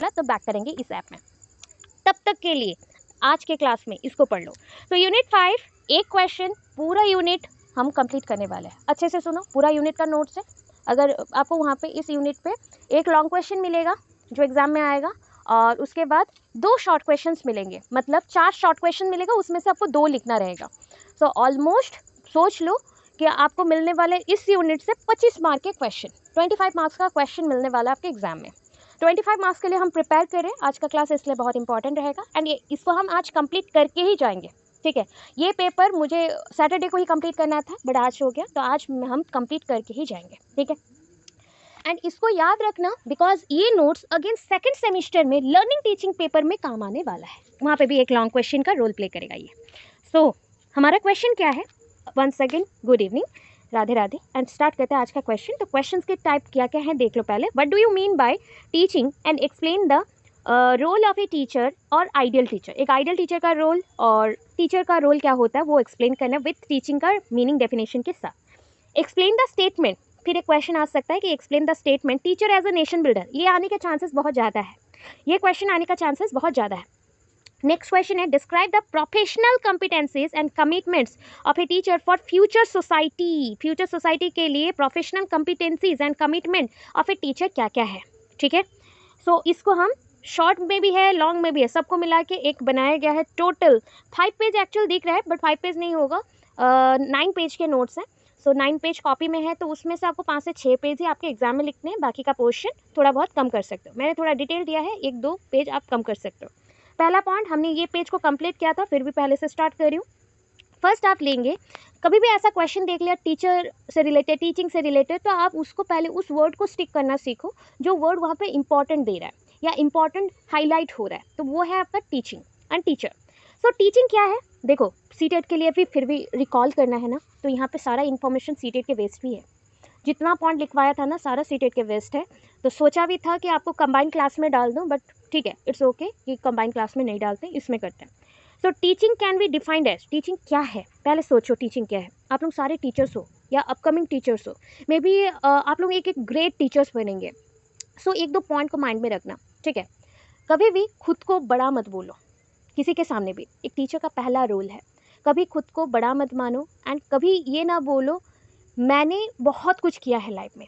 तो बैक करेंगे इस ऐप में। तब तक के लिए आज के क्लास में इसको पढ़ लो। तो यूनिट 5 एक क्वेश्चन, पूरा यूनिट हम कंप्लीट करने वाले हैं। अच्छे से सुनो, पूरा यूनिट का नोट्स है। अगर आपको वहाँ पे इस यूनिट पे एक लॉन्ग क्वेश्चन मिलेगा जो एग्जाम में आएगा, और उसके बाद 2 शॉर्ट क्वेश्चंस मिलेंगे, मतलब 4 शॉर्ट क्वेश्चन मिलेगा, उसमें से आपको 2 लिखना रहेगा। सो ऑलमोस्ट सोच लो कि आपको मिलने वाले इस यूनिट से 25 मार्क के क्वेश्चन, 25 मार्क्स का क्वेश्चन मिलने वाला है आपके एग्जाम में। 25 मार्क्स के लिए हम प्रिपेयर करें, आज का क्लास इसलिए बहुत इंपॉर्टेंट रहेगा, एंड इसको हम आज कंप्लीट करके ही जाएंगे। ठीक है, ये पेपर मुझे सैटरडे को ही कंप्लीट करना था, बट आज हो गया, तो आज हम कंप्लीट करके ही जाएंगे। ठीक है, एंड इसको याद रखना, बिकॉज ये नोट्स अगेन सेकंड सेमेस्टर में लर्निंग टीचिंग पेपर में काम आने वाला है। वहाँ पे भी एक लॉन्ग क्वेश्चन का रोल प्ले करेगा ये। सो हमारा क्वेश्चन क्या है? Once again good evening, Radhe Radhe, and start करते हैं आज का क्वेश्चन। तो क्वेश्चंस के टाइप क्या क्या हैं देख लो पहले। What do you mean by teaching and explain the role of a teacher और आइडियल टीचर। एक आइडियल टीचर का रोल और टीचर का रोल क्या होता है वो एक्सप्लेन करना विथ टीचिंग का मीनिंग डेफिनेशन के साथ। एक्सप्लेन द स्टेटमेंट, फिर एक क्वेश्चन आ सकता है कि explain the statement teacher as a nation builder. ये आने के चांसेस बहुत ज़्यादा है, ये क्वेश्चन आने का चांसेस बहुत ज़्यादा है। नेक्स्ट क्वेश्चन है describe the professional competencies and commitments of a teacher for future society. Future society के लिए professional competencies and commitment of a teacher क्या क्या है। ठीक है, सो इसको हम शॉर्ट में भी है, लॉन्ग में भी है, सबको मिला के एक बनाया गया है। टोटल 5 पेज एक्चुअल दिख रहा है, बट 5 पेज नहीं होगा, 9 पेज के नोट्स हैं। सो 9 पेज कॉपी में है, तो उसमें से आपको 5 से 6 पेज ही आपके एग्जाम में लिखने हैं, बाकी का पोर्शन थोड़ा बहुत कम कर सकते हो। मैंने थोड़ा डिटेल दिया है, 1-2 पेज आप कम कर सकते हो। पहला पॉइंट, हमने ये पेज को कंप्लीट किया था, फिर भी पहले से स्टार्ट कर रही हूँ। फर्स्ट आप लेंगे, कभी भी ऐसा क्वेश्चन देख लिया टीचर से रिलेटेड, टीचिंग से रिलेटेड, तो आप उसको पहले उस वर्ड को स्टिक करना सीखो जो वर्ड वहाँ पे इंपॉर्टेंट दे रहा है या इंपॉर्टेंट हाईलाइट हो रहा है, तो वो है आपका teaching and teacher. So teaching क्या है, देखो सीटेट के लिए भी फिर भी रिकॉल करना है ना, तो यहाँ पे सारा इन्फॉर्मेशन सीटेट के वेस्ट भी है। जितना पॉइंट लिखवाया था ना सारा सीटेट के वेस्ट है। तो सोचा भी था कि आपको कंबाइंड क्लास में डाल दूँ, बट ठीक है, इट्स ओके कि कंबाइंड क्लास में नहीं डालते, इसमें करते हैं। So teaching can be defined as, teaching क्या है पहले सोचो, टीचिंग क्या है। आप लोग सारे टीचर्स हो या अपकमिंग टीचर्स हो, मे बी आप लोग एक एक ग्रेट टीचर्स बनेंगे। सो 1-2 पॉइंट को माइंड में रखना। ठीक है, कभी भी खुद को बड़ा मत बोलो किसी के सामने भी, एक टीचर का पहला रोल है। कभी खुद को बड़ा मत मानो, एंड कभी ये ना बोलो मैंने बहुत कुछ किया है लाइफ में।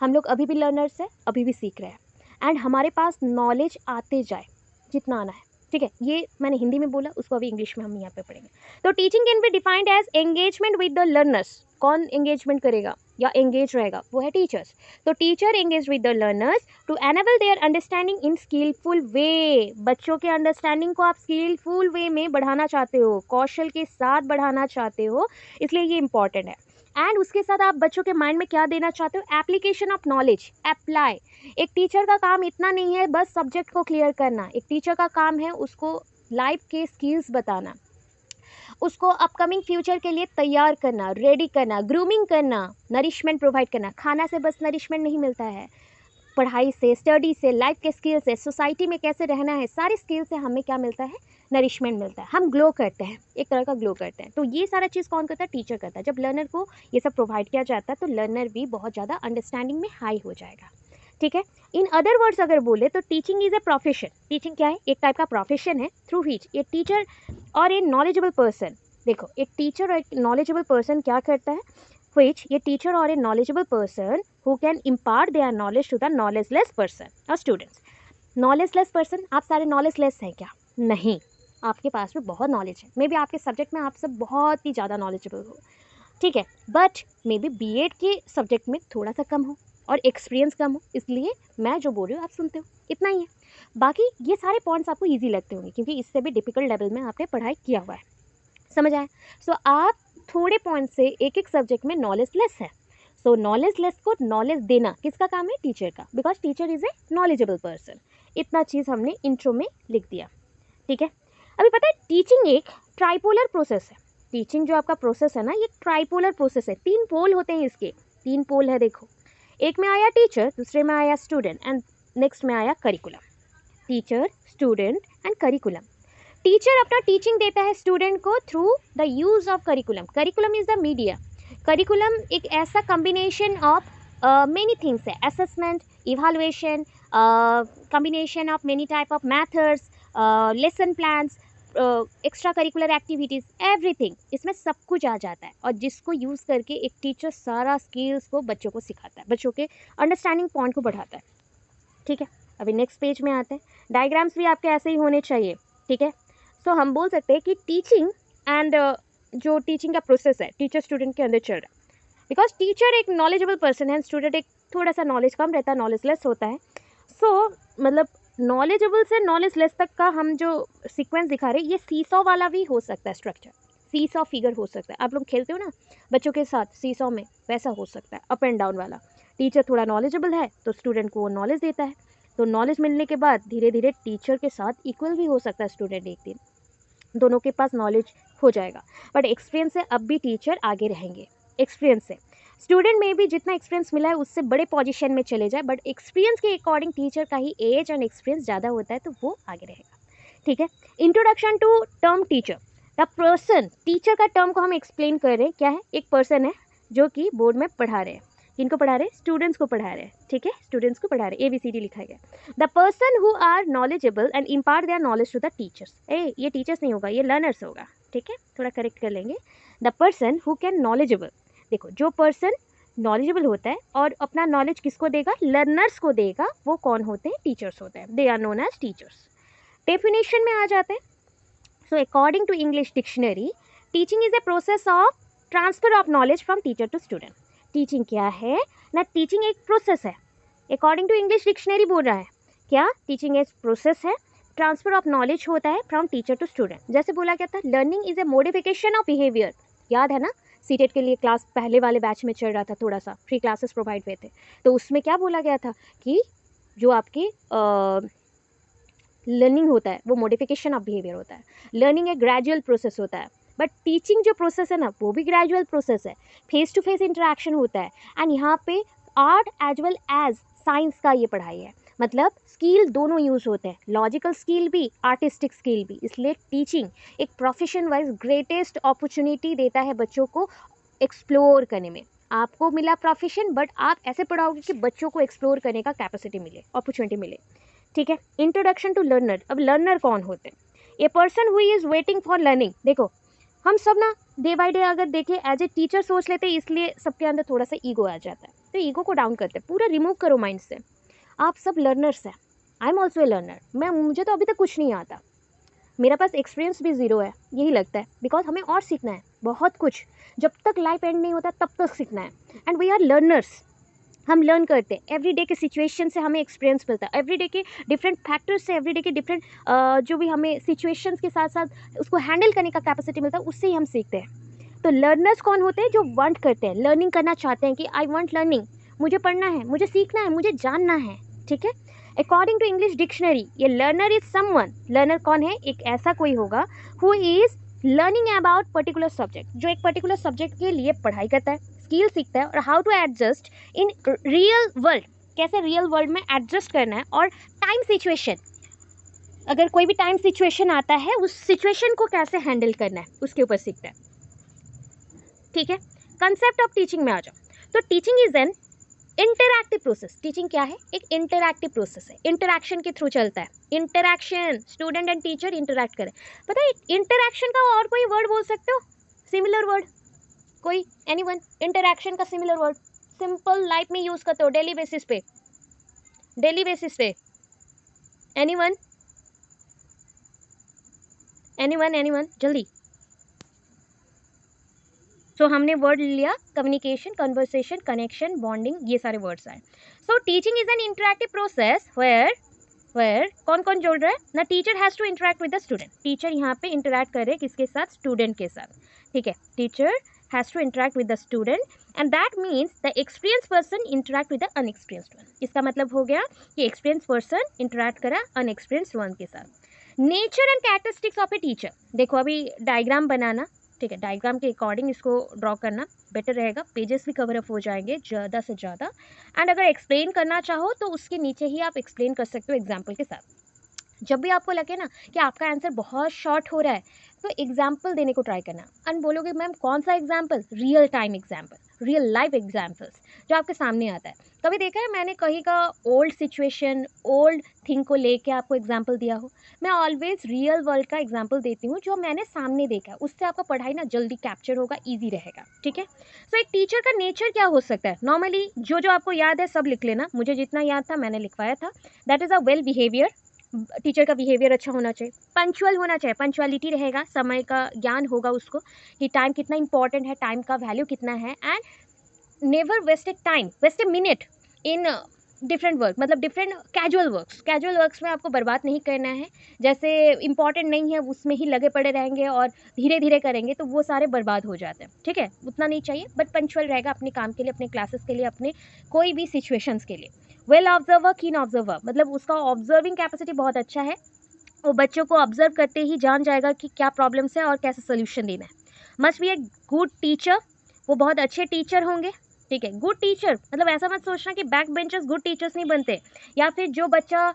हम लोग अभी भी लर्नर्स हैं, अभी भी सीख रहे हैं, एंड हमारे पास नॉलेज आते जाए जितना आना है। ठीक है, ये मैंने हिंदी में बोला, उसको अभी इंग्लिश में हम यहाँ पे पढ़ेंगे। तो teaching can be defined as engagement with the learners. कौन एंगेजमेंट करेगा या एंगेज रहेगा, वो है टीचर्स। तो teacher engage with the learners to enable their understanding in skilful way. बच्चों के अंडरस्टैंडिंग को आप स्किलफुल वे में बढ़ाना चाहते हो, कौशल के साथ बढ़ाना चाहते हो, इसलिए ये इंपॉर्टेंट है। एंड उसके साथ आप बच्चों के माइंड में क्या देना चाहते हो, एप्लीकेशन ऑफ नॉलेज, अप्लाई। एक टीचर का काम इतना नहीं है बस सब्जेक्ट को क्लियर करना, एक टीचर का काम है उसको लाइफ के स्किल्स बताना, उसको अपकमिंग फ्यूचर के लिए तैयार करना, रेडी करना, ग्रूमिंग करना, नरिशमेंट प्रोवाइड करना। खाना से बस नरिशमेंट नहीं मिलता है, पढ़ाई से, स्टडी से, लाइफ के स्किल से, सोसाइटी में कैसे रहना है, सारे स्किल से हमें क्या मिलता है, नरिशमेंट मिलता है। हम ग्लो करते हैं, एक तरह का ग्लो करते हैं। तो ये सारा चीज़ कौन करता है, टीचर करता है। जब लर्नर को ये सब प्रोवाइड किया जाता है तो लर्नर भी बहुत ज़्यादा अंडरस्टैंडिंग में हाई हो जाएगा। ठीक है, इन अदर वर्ड्स अगर बोले तो teaching is a profession. Teaching क्या है, एक टाइप का प्रोफेशन है थ्रू विच ए टीचर और ए नॉलेजेबल पर्सन, देखो एक टीचर और एक नॉलेजेबल पर्सन क्या करता है, which a teacher or a knowledgeable person who can impart their knowledge to the knowledgeless person or students. knowledgeless person, आप सारे knowledgeless हैं क्या? नहीं, आपके पास में बहुत नॉलेज है, मे बी आपके सब्जेक्ट में आप सब बहुत ही ज़्यादा नॉलेजेबल हो, ठीक है, बट मे बी बीएड के सब्जेक्ट में थोड़ा सा कम हो और एक्सपीरियंस कम हो, इसलिए मैं जो बोल रही हूँ आप सुनते हो, इतना ही है। बाकी ये सारे पॉइंट्स आपको ईजी लगते होंगे क्योंकि इससे भी डिफिकल्ट लेवल में आपने पढ़ाई किया हुआ है, समझ आए। सो आप थोड़े पॉइंट से एक एक सब्जेक्ट में नॉलेज लेस है। सो नॉलेज लेस को नॉलेज देना किसका काम है, टीचर का, because teacher is a knowledgeable person. इतना चीज़ हमने इंट्रो में लिख दिया। ठीक है, अभी पता है टीचिंग एक ट्राइपोलर प्रोसेस है। टीचिंग जो आपका प्रोसेस है ना, ये ट्राइपोलर प्रोसेस है, 3 पोल होते हैं इसके, 3 पोल है देखो, एक में आया टीचर, दूसरे में आया स्टूडेंट, एंड नेक्स्ट में आया curriculum. Teacher, student and curriculum. Teacher अपना टीचिंग देता है स्टूडेंट को through the use of curriculum. Curriculum is the media. Curriculum एक ऐसा कॉम्बिनेशन ऑफ मेनी थिंग्स है, assessment, evaluation, combination of many type of methods, lesson plans, extra curricular activities, everything, इसमें सब कुछ आ जाता है। और जिसको यूज़ करके एक टीचर सारा स्किल्स को बच्चों को सिखाता है, बच्चों के अंडरस्टैंडिंग पॉइंट को बढ़ाता है। ठीक है, अभी नेक्स्ट पेज में आते हैं। डायग्राम्स भी आपके ऐसे ही होने चाहिए। ठीक है, सो हम बोल सकते हैं कि टीचिंग एंड जो टीचिंग का प्रोसेस है टीचर स्टूडेंट के अंदर चल रहा है, बिकॉज टीचर एक नॉलेजेबल पर्सन है, स्टूडेंट एक थोड़ा सा नॉलेज कम रहता है, नॉलेजलेस होता है। सो मतलब नॉलेजेबल से नॉलेज लेस तक का हम जो सीक्वेंस दिखा रहे हैं, ये सीसॉ वाला भी हो सकता है स्ट्रक्चर, सीसॉ फिगर हो सकता है। आप लोग खेलते हो ना बच्चों के साथ सीसॉ में, वैसा हो सकता है, अप एंड डाउन वाला। टीचर थोड़ा नॉलेजेबल है तो स्टूडेंट को वो नॉलेज देता है, तो नॉलेज मिलने के बाद धीरे धीरे टीचर के साथ इक्वल भी हो सकता है स्टूडेंट, एक दिन दोनों के पास नॉलेज हो जाएगा। बट एक्सपीरियंस से अब भी टीचर आगे रहेंगे, एक्सपीरियंस से स्टूडेंट में भी जितना एक्सपीरियंस मिला है उससे बड़े पोजीशन में चले जाए, बट एक्सपीरियंस के अकॉर्डिंग टीचर का ही एज एंड एक्सपीरियंस ज़्यादा होता है तो वो आगे रहेगा। ठीक है, introduction to term teacher. The person, teacher का टर्म को हम एक्सप्लेन कर रहे हैं, क्या है, एक पर्सन है जो कि बोर्ड में पढ़ा रहे हैं। किनको पढ़ा रहे हैं? स्टूडेंट्स को पढ़ा रहे हैं। ठीक है, स्टूडेंट्स को पढ़ा रहे हैं, ABCD लिखा गया। The person who are knowledgeable and impart their knowledge to the teachers. ये टीचर्स नहीं होगा, ये लर्नर्स होगा। ठीक है, थोड़ा करेक्ट कर लेंगे। The person who can knowledgeable, देखो जो पर्सन नॉलेजेबल होता है और अपना नॉलेज किसको देगा? लर्नर्स को देगा। वो कौन होते हैं? टीचर्स होते हैं, they are known as teachers. Definition में आ जाते हैं। So according to English dictionary, teaching is a process of transfer of knowledge from teacher to student. Teaching क्या है ना? टीचिंग एक प्रोसेस है, अकॉर्डिंग टू इंग्लिश डिक्शनरी बोल रहा है। क्या? टीचिंग एक प्रोसेस है, ट्रांसफर ऑफ नॉलेज होता है फ्रॉम टीचर टू स्टूडेंट। जैसे बोला गया था, learning is a modification of behaviour. याद है ना, सीटेट के लिए क्लास पहले वाले बैच में चल रहा था, थोड़ा सा फ्री क्लासेस प्रोवाइड हुए थे, तो उसमें क्या बोला गया था कि जो आपकी लर्निंग होता है वो मॉडिफिकेशन ऑफ बिहेवियर होता है। लर्निंग एक ग्रेजुअल प्रोसेस होता है, बट टीचिंग जो प्रोसेस है ना वो भी ग्रेजुअल प्रोसेस है, फेस टू फेस इंटरेक्शन होता है। एंड यहाँ पे art as well as science का ये पढ़ाई है, मतलब स्किल दोनों यूज़ होते हैं, लॉजिकल स्किल भी, आर्टिस्टिक स्किल भी। इसलिए टीचिंग एक प्रोफेशन वाइज ग्रेटेस्ट अपॉर्चुनिटी देता है बच्चों को एक्सप्लोर करने में। आपको मिला प्रोफेशन, बट आप ऐसे पढ़ाओगे कि बच्चों को एक्सप्लोर करने का कैपेसिटी मिले, अपॉर्चुनिटी मिले। ठीक है, इंट्रोडक्शन टू लर्नर। अब लर्नर कौन होते हैं? A person who is waiting for learning. देखो हम सब ना डे बाय डे अगर देखें एज ए टीचर सोच लेते हैं, इसलिए सबके अंदर थोड़ा सा ईगो आ जाता है, तो ईगो को डाउन करते हैं, पूरा रिमूव करो माइंड से। आप सब लर्नर्स हैं, I am also a learner. मुझे तो अभी तक कुछ नहीं आता, मेरा पास एक्सपीरियंस भी ज़ीरो है, यही लगता है, बिकॉज हमें और सीखना है बहुत कुछ। जब तक लाइफ एंड नहीं होता तब तक सीखना है। एंड वी आर लर्नर्स, हम लर्न करते हैं एवरी डे के सिचुएशन से, हमें एक्सपीरियंस मिलता है एवरी डे के डिफरेंट फैक्टर्स से, एवरी डे के डिफरेंट जो भी हमें सिचुएशंस के साथ साथ उसको हैंडल करने का कैपेसिटी मिलता है, उससे ही हम सीखते हैं। तो लर्नर्स कौन होते हैं? जो वांट करते हैं, लर्निंग करना चाहते हैं कि आई वांट लर्निंग, मुझे पढ़ना है, मुझे सीखना है, मुझे जानना है। ठीक है, अकॉर्डिंग टू इंग्लिश डिक्शनरी ये लर्नर इज समवन, लर्नर कौन है? एक ऐसा कोई होगा who is learning about particular subject, जो एक पर्टिकुलर सब्जेक्ट के लिए पढ़ाई करता है, स्किल सीखता है, और how to adjust in real world, कैसे रियल वर्ल्ड में एडजस्ट करना है, और टाइम सिचुएशन, अगर कोई भी टाइम सिचुएशन आता है उस सिचुएशन को कैसे हैंडल करना है उसके ऊपर सीखता है। ठीक है, कंसेप्ट ऑफ टीचिंग में आ जाओ। तो teaching is an interactive process. Teaching क्या है? एक इंटरैक्टिव प्रोसेस है, इंटरैक्शन के थ्रू चलता है। Interaction, student and teacher interact करें। पता है इंटरैक्शन का और कोई वर्ड बोल सकते हो? सिमिलर वर्ड कोई? एनीवन? इंटरैक्शन का सिमिलर वर्ड सिंपल लाइफ में यूज करते हो डेली बेसिस पे, डेली बेसिस पे। एनीवन? एनीवन? एनीवन? जल्दी। सो हमने वर्ड लिया कम्युनिकेशन, कन्वर्सेशन, कनेक्शन, बॉन्डिंग, ये सारे वर्ड्स आए। So teaching is an interactive process where कौन कौन जोड़ रहा है ना? Teacher has to interact with the student. Teacher यहाँ पे इंटरैक्ट कर रहे हैं किसके साथ? स्टूडेंट के साथ। ठीक है, teacher has to interact with the student and that means the experience person interact with the unexperienced one. इसका मतलब हो गया कि एक्सपीरियंस पर्सन इंटरैक्ट करा अनएक्सपीरियंस्ड वन के साथ। Nature and characteristics of a teacher. देखो अभी डायग्राम बनाना, ठीक है, डायग्राम के अकॉर्डिंग इसको ड्रॉ करना बेटर रहेगा, पेजेस भी कवर अप हो जाएंगे ज़्यादा से ज़्यादा। एंड अगर एक्सप्लेन करना चाहो तो उसके नीचे ही आप एक्सप्लेन कर सकते हो एग्जाम्पल के साथ। जब भी आपको लगे ना कि आपका आंसर बहुत शॉर्ट हो रहा है, तो एग्जाम्पल देने को ट्राई करना। एंड बोलोगे मैम कौन सा example? Real time example, real life examples जो आपके सामने आता है। कभी देखा है मैंने कहीं का ओल्ड सिचुएशन, ओल्ड थिंग को लेके आपको एग्जाम्पल दिया हो? मैं ऑलवेज रियल वर्ल्ड का एग्जाम्पल देती हूँ जो मैंने सामने देखा है, उससे आपका पढ़ाई ना जल्दी कैप्चर होगा, ईजी रहेगा। ठीक है, सो एक टीचर का नेचर क्या हो सकता है? नॉर्मली जो जो आपको याद है सब लिख लेना, मुझे जितना याद था मैंने लिखवाया था। That is a well behaviour, teacher का बिहेवियर अच्छा होना चाहिए, पंक्चुअल होना चाहिए, पंक्चुअलिटी रहेगा, समय का ज्ञान होगा उसको कि टाइम कितना इंपॉर्टेंट है, टाइम का वैल्यू कितना है, and never wasted time, wasted minute in different work, मतलब डिफरेंट कैजुअल वर्क्स में आपको बर्बाद नहीं करना है। जैसे इंपॉर्टेंट नहीं है उसमें ही लगे पड़े रहेंगे और धीरे धीरे करेंगे तो वो सारे बर्बाद हो जाते हैं। ठीक है, उतना नहीं चाहिए, बट पंक्चुअल रहेगा अपने काम के लिए, अपने क्लासेस के लिए, अपने कोई भी सिचुएशंस के लिए। वेल ऑब्जर्वर, कीन ऑब्जर्वर, मतलब उसका ऑब्जर्विंग कैपेसिटी बहुत अच्छा है, वो बच्चों को ऑब्जर्व करते ही जान जाएगा कि क्या प्रॉब्लम्स है और कैसे सोल्यूशन देना है। Must be a good teacher, वो बहुत अच्छे टीचर होंगे। ठीक है, गुड टीचर मतलब ऐसा मत सोचना कि बैक बेंचर्स गुड टीचर्स नहीं बनते, या फिर जो बच्चा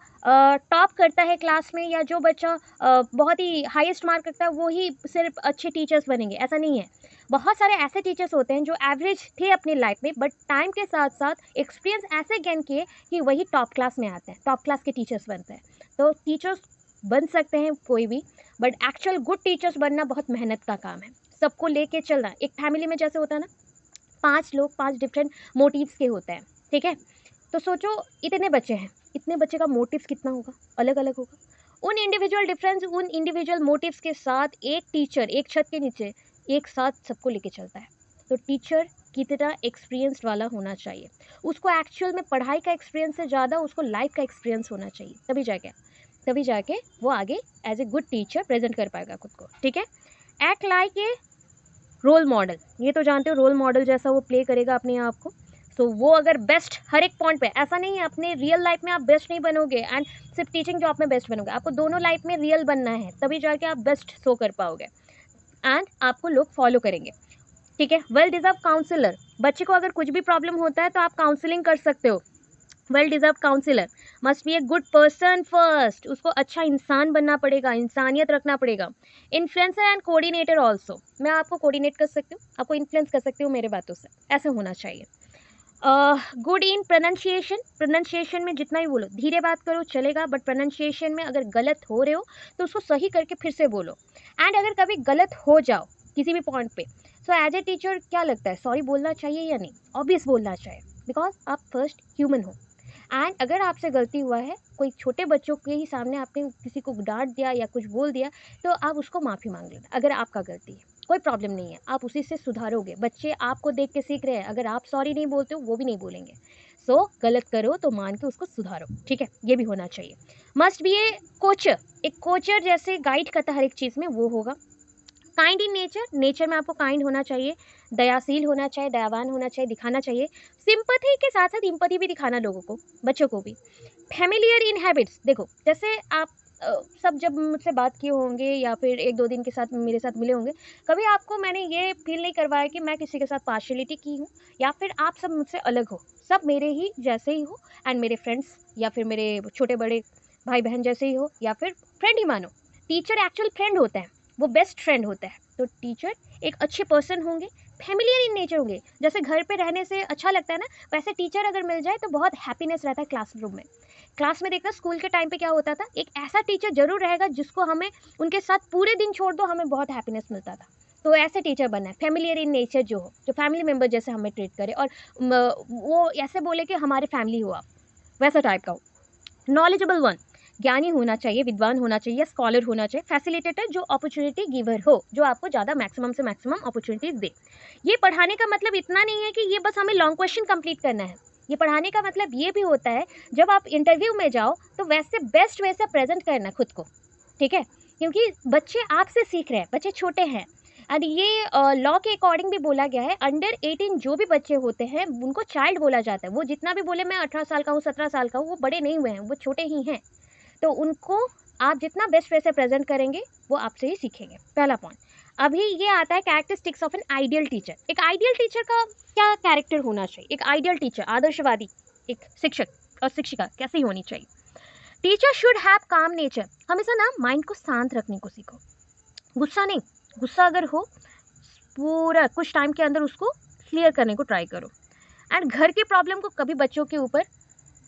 टॉप करता है क्लास में, या जो बच्चा बहुत ही हाईएस्ट मार्क करता है वो ही सिर्फ अच्छे टीचर्स बनेंगे, ऐसा नहीं है। बहुत सारे ऐसे टीचर्स होते हैं जो एवरेज थे अपनी लाइफ में, बट टाइम के साथ साथ एक्सपीरियंस ऐसे गेन किए कि वही टॉप क्लास में आते हैं, टॉप क्लास के टीचर्स बनते हैं। तो टीचर्स बन सकते हैं कोई भी, बट एक्चुअल गुड टीचर्स बनना बहुत मेहनत का काम है। सबको लेके चलना, एक फैमिली में जैसे होता है ना, 5 लोग 5 डिफरेंट मोटिव्स के होते हैं। ठीक है, तो सोचो इतने बच्चे हैं, इतने बच्चे का मोटिव्स कितना होगा, अलग अलग होगा। उन इंडिविजुअल डिफरेंस, उन इंडिविजुअल मोटिव्स के साथ एक टीचर एक छत के नीचे एक साथ सबको लेके चलता है। तो टीचर कितना एक्सपीरियंस्ड वाला होना चाहिए, उसको एक्चुअल में पढ़ाई का एक्सपीरियंस से ज़्यादा उसको लाइफ का एक्सपीरियंस होना चाहिए, तभी जाके वो आगे as a good teacher present कर पाएगा खुद को। ठीक है, act like a role model, ये तो जानते हो रोल मॉडल जैसा वो प्ले करेगा अपने आप को। तो वो अगर बेस्ट हर एक पॉइंट पे, ऐसा नहीं है अपने रियल लाइफ में आप बेस्ट नहीं बनोगे एंड सिर्फ टीचिंग जॉब में बेस्ट बनोगे, आपको दोनों लाइफ में रियल बनना है, तभी जाके आप बेस्ट शो कर पाओगे एंड आपको लोग फॉलो करेंगे। ठीक है, वेल डिजर्व काउंसलर, बच्चे को अगर कुछ भी प्रॉब्लम होता है तो आप काउंसलिंग कर सकते हो। Well deserve counsellor must be a good person first, उसको अच्छा इंसान बनना पड़ेगा, इंसानियत रखना पड़ेगा। इन्फ्लुएंसर एंड कोऑर्डिनेटर ऑल्सो, मैं आपको कोऑर्डिनेट कर सकती हूँ, आपको इन्फ्लुएंस कर सकती हूँ मेरे बातों से, ऐसे होना चाहिए। गुड इन प्रोनाउंसिएशन में जितना ही बोलो, धीरे बात करो चलेगा, बट प्रोनाउंसिएशन में अगर गलत हो रहे हो तो उसको सही करके फिर से बोलो। एंड अगर कभी गलत हो जाओ किसी भी पॉइंट पे, सो एज ए टीचर क्या लगता है, सॉरी बोलना चाहिए या नहीं? ऑब्वियस बोलना चाहिए, बिकॉज आप फर्स्ट ह्यूमन हो। एंड अगर आपसे गलती हुआ है, कोई छोटे बच्चों के ही सामने आपने किसी को डांट दिया या कुछ बोल दिया, तो आप उसको माफ़ी मांग लेना। अगर आपका गलती है कोई प्रॉब्लम नहीं है, आप उसी से सुधारोगे, बच्चे आपको देख के सीख रहे हैं, अगर आप सॉरी नहीं बोलते हो वो भी नहीं बोलेंगे। सो गलत करो तो मान के उसको सुधारो। ठीक है, ये भी होना चाहिए। मस्ट बी ए कोचर, एक कोचर जैसे गाइड करता है हर एक चीज़ में, वो होगा। काइंड इन नेचर में आपको काइंड होना चाहिए, दयाशील होना चाहिए, दयावान होना चाहिए, दिखाना चाहिए। सिंपैथी के साथ साथ एम्पैथी भी दिखाना लोगों को, बच्चों को भी। फैमिलियर इन हैबिट्स, देखो जैसे आप सब जब मुझसे बात किए होंगे या फिर 1-2 दिन के साथ मेरे साथ मिले होंगे, कभी आपको मैंने ये फील नहीं करवाया कि मैं किसी के साथ पार्शियलिटी की हूँ या फिर आप सब मुझसे अलग हो। सब मेरे ही जैसे ही हो, एंड मेरे फ्रेंड्स या फिर मेरे छोटे बड़े भाई बहन जैसे ही हो, या फिर फ्रेंड ही मानो। टीचर एक्चुअल फ्रेंड होता है, वो बेस्ट फ्रेंड होता है। तो टीचर एक अच्छे पर्सन होंगे, फैमिलियर इन नेचर होंगे, जैसे घर पे रहने से अच्छा लगता है ना, वैसे टीचर अगर मिल जाए तो बहुत हैप्पीनेस रहता है क्लासरूम में। क्लास में देखना, स्कूल के टाइम पे क्या होता था, एक ऐसा टीचर जरूर रहेगा जिसको हमें उनके साथ पूरे दिन छोड़ दो, हमें बहुत हैप्पीनेस मिलता था। तो ऐसे टीचर बनना है, फैमिलियर इन नेचर जो हो, जो फैमिली मेम्बर जैसे हमें ट्रीट करे और वो ऐसे बोले कि हमारे फैमिली हो आप, वैसा टाइप का हो। नॉलेजेबल वन, ज्ञानी होना चाहिए, विद्वान होना चाहिए, स्कॉलर होना चाहिए। फैसिलिटेटर, जो अपॉर्चुनिटी गिवर हो, जो आपको ज़्यादा मैक्सिमम से मैक्सिमम अपॉर्चुनिटीज दे। ये पढ़ाने का मतलब इतना नहीं है कि ये बस हमें लॉन्ग क्वेश्चन कंप्लीट करना है। ये पढ़ाने का मतलब ये भी होता है जब आप इंटरव्यू में जाओ तो वैसे बेस्ट वे से प्रेजेंट करना खुद को। ठीक है, क्योंकि बच्चे आपसे सीख रहे हैं, बच्चे छोटे हैं। और ये लॉ के अकॉर्डिंग भी बोला गया है, अंडर 18 जो भी बच्चे होते हैं उनको चाइल्ड बोला जाता है। वो जितना भी बोले मैं 18 साल का हूँ, 17 साल का हूँ, वो बड़े नहीं हुए हैं, वो छोटे ही हैं। तो उनको आप जितना बेस्ट वे से प्रेजेंट करेंगे वो आपसे ही सीखेंगे, पहला पॉइंट। अभी ये आता है characteristics of an ideal teacher. एक आइडियल टीचर का क्या कैरेक्टर होना चाहिए? एक आइडियल टीचर, आदर्शवादी एक शिक्षक और शिक्षिका कैसी होनी चाहिए? टीचर शुड हैव काम नेचर, हमेशा ना माइंड को शांत रखने को सीखो, गुस्सा नहीं, गुस्सा अगर हो पूरा कुछ टाइम के अंदर उसको क्लियर करने को ट्राई करो। एंड घर के प्रॉब्लम को कभी बच्चों के ऊपर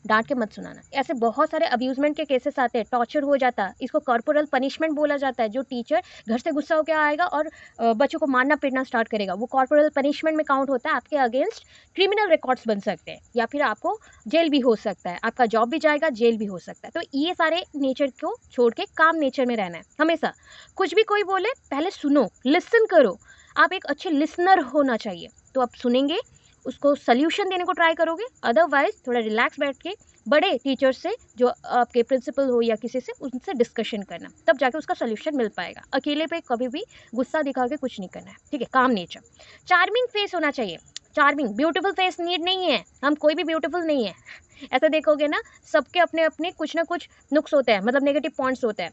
डांट के मत सुनाना। ऐसे बहुत सारे अब्यूजमेंट के केसेस आते हैं, टॉर्चर हो जाता है, इसको कॉर्पोरल पनिशमेंट बोला जाता है। जो टीचर घर से गुस्सा होकर आएगा और बच्चों को मारना पीटना स्टार्ट करेगा, वो कॉर्पोरल पनिशमेंट में काउंट होता है। आपके अगेंस्ट क्रिमिनल रिकॉर्ड्स बन सकते हैं या फिर आपको जेल भी हो सकता है, आपका जॉब भी जाएगा, जेल भी हो सकता है। तो ये सारे नेचर को छोड़ के काम नेचर में रहना है हमेशा। कुछ भी कोई बोले पहले सुनो, लिसन करो। आप एक अच्छे लिसनर होना चाहिए, तो आप सुनेंगे, उसको सल्यूशन देने को ट्राई करोगे। अदरवाइज थोड़ा रिलैक्स बैठ के बड़े टीचर से, जो आपके प्रिंसिपल हो या किसी से, उनसे डिस्कशन करना, तब जाके उसका सल्यूशन मिल पाएगा। अकेले पे कभी भी गुस्सा दिखा के कुछ नहीं करना है, ठीक है। काम नेचर, चार्मिंग फेस होना चाहिए। चार्मिंग, ब्यूटीफुल फेस नीड नहीं है, हम कोई भी ब्यूटीफुल नहीं है। ऐसा देखोगे ना, सबके अपने अपने कुछ ना कुछ नुक्स होते हैं, मतलब नेगेटिव पॉइंट्स होते हैं।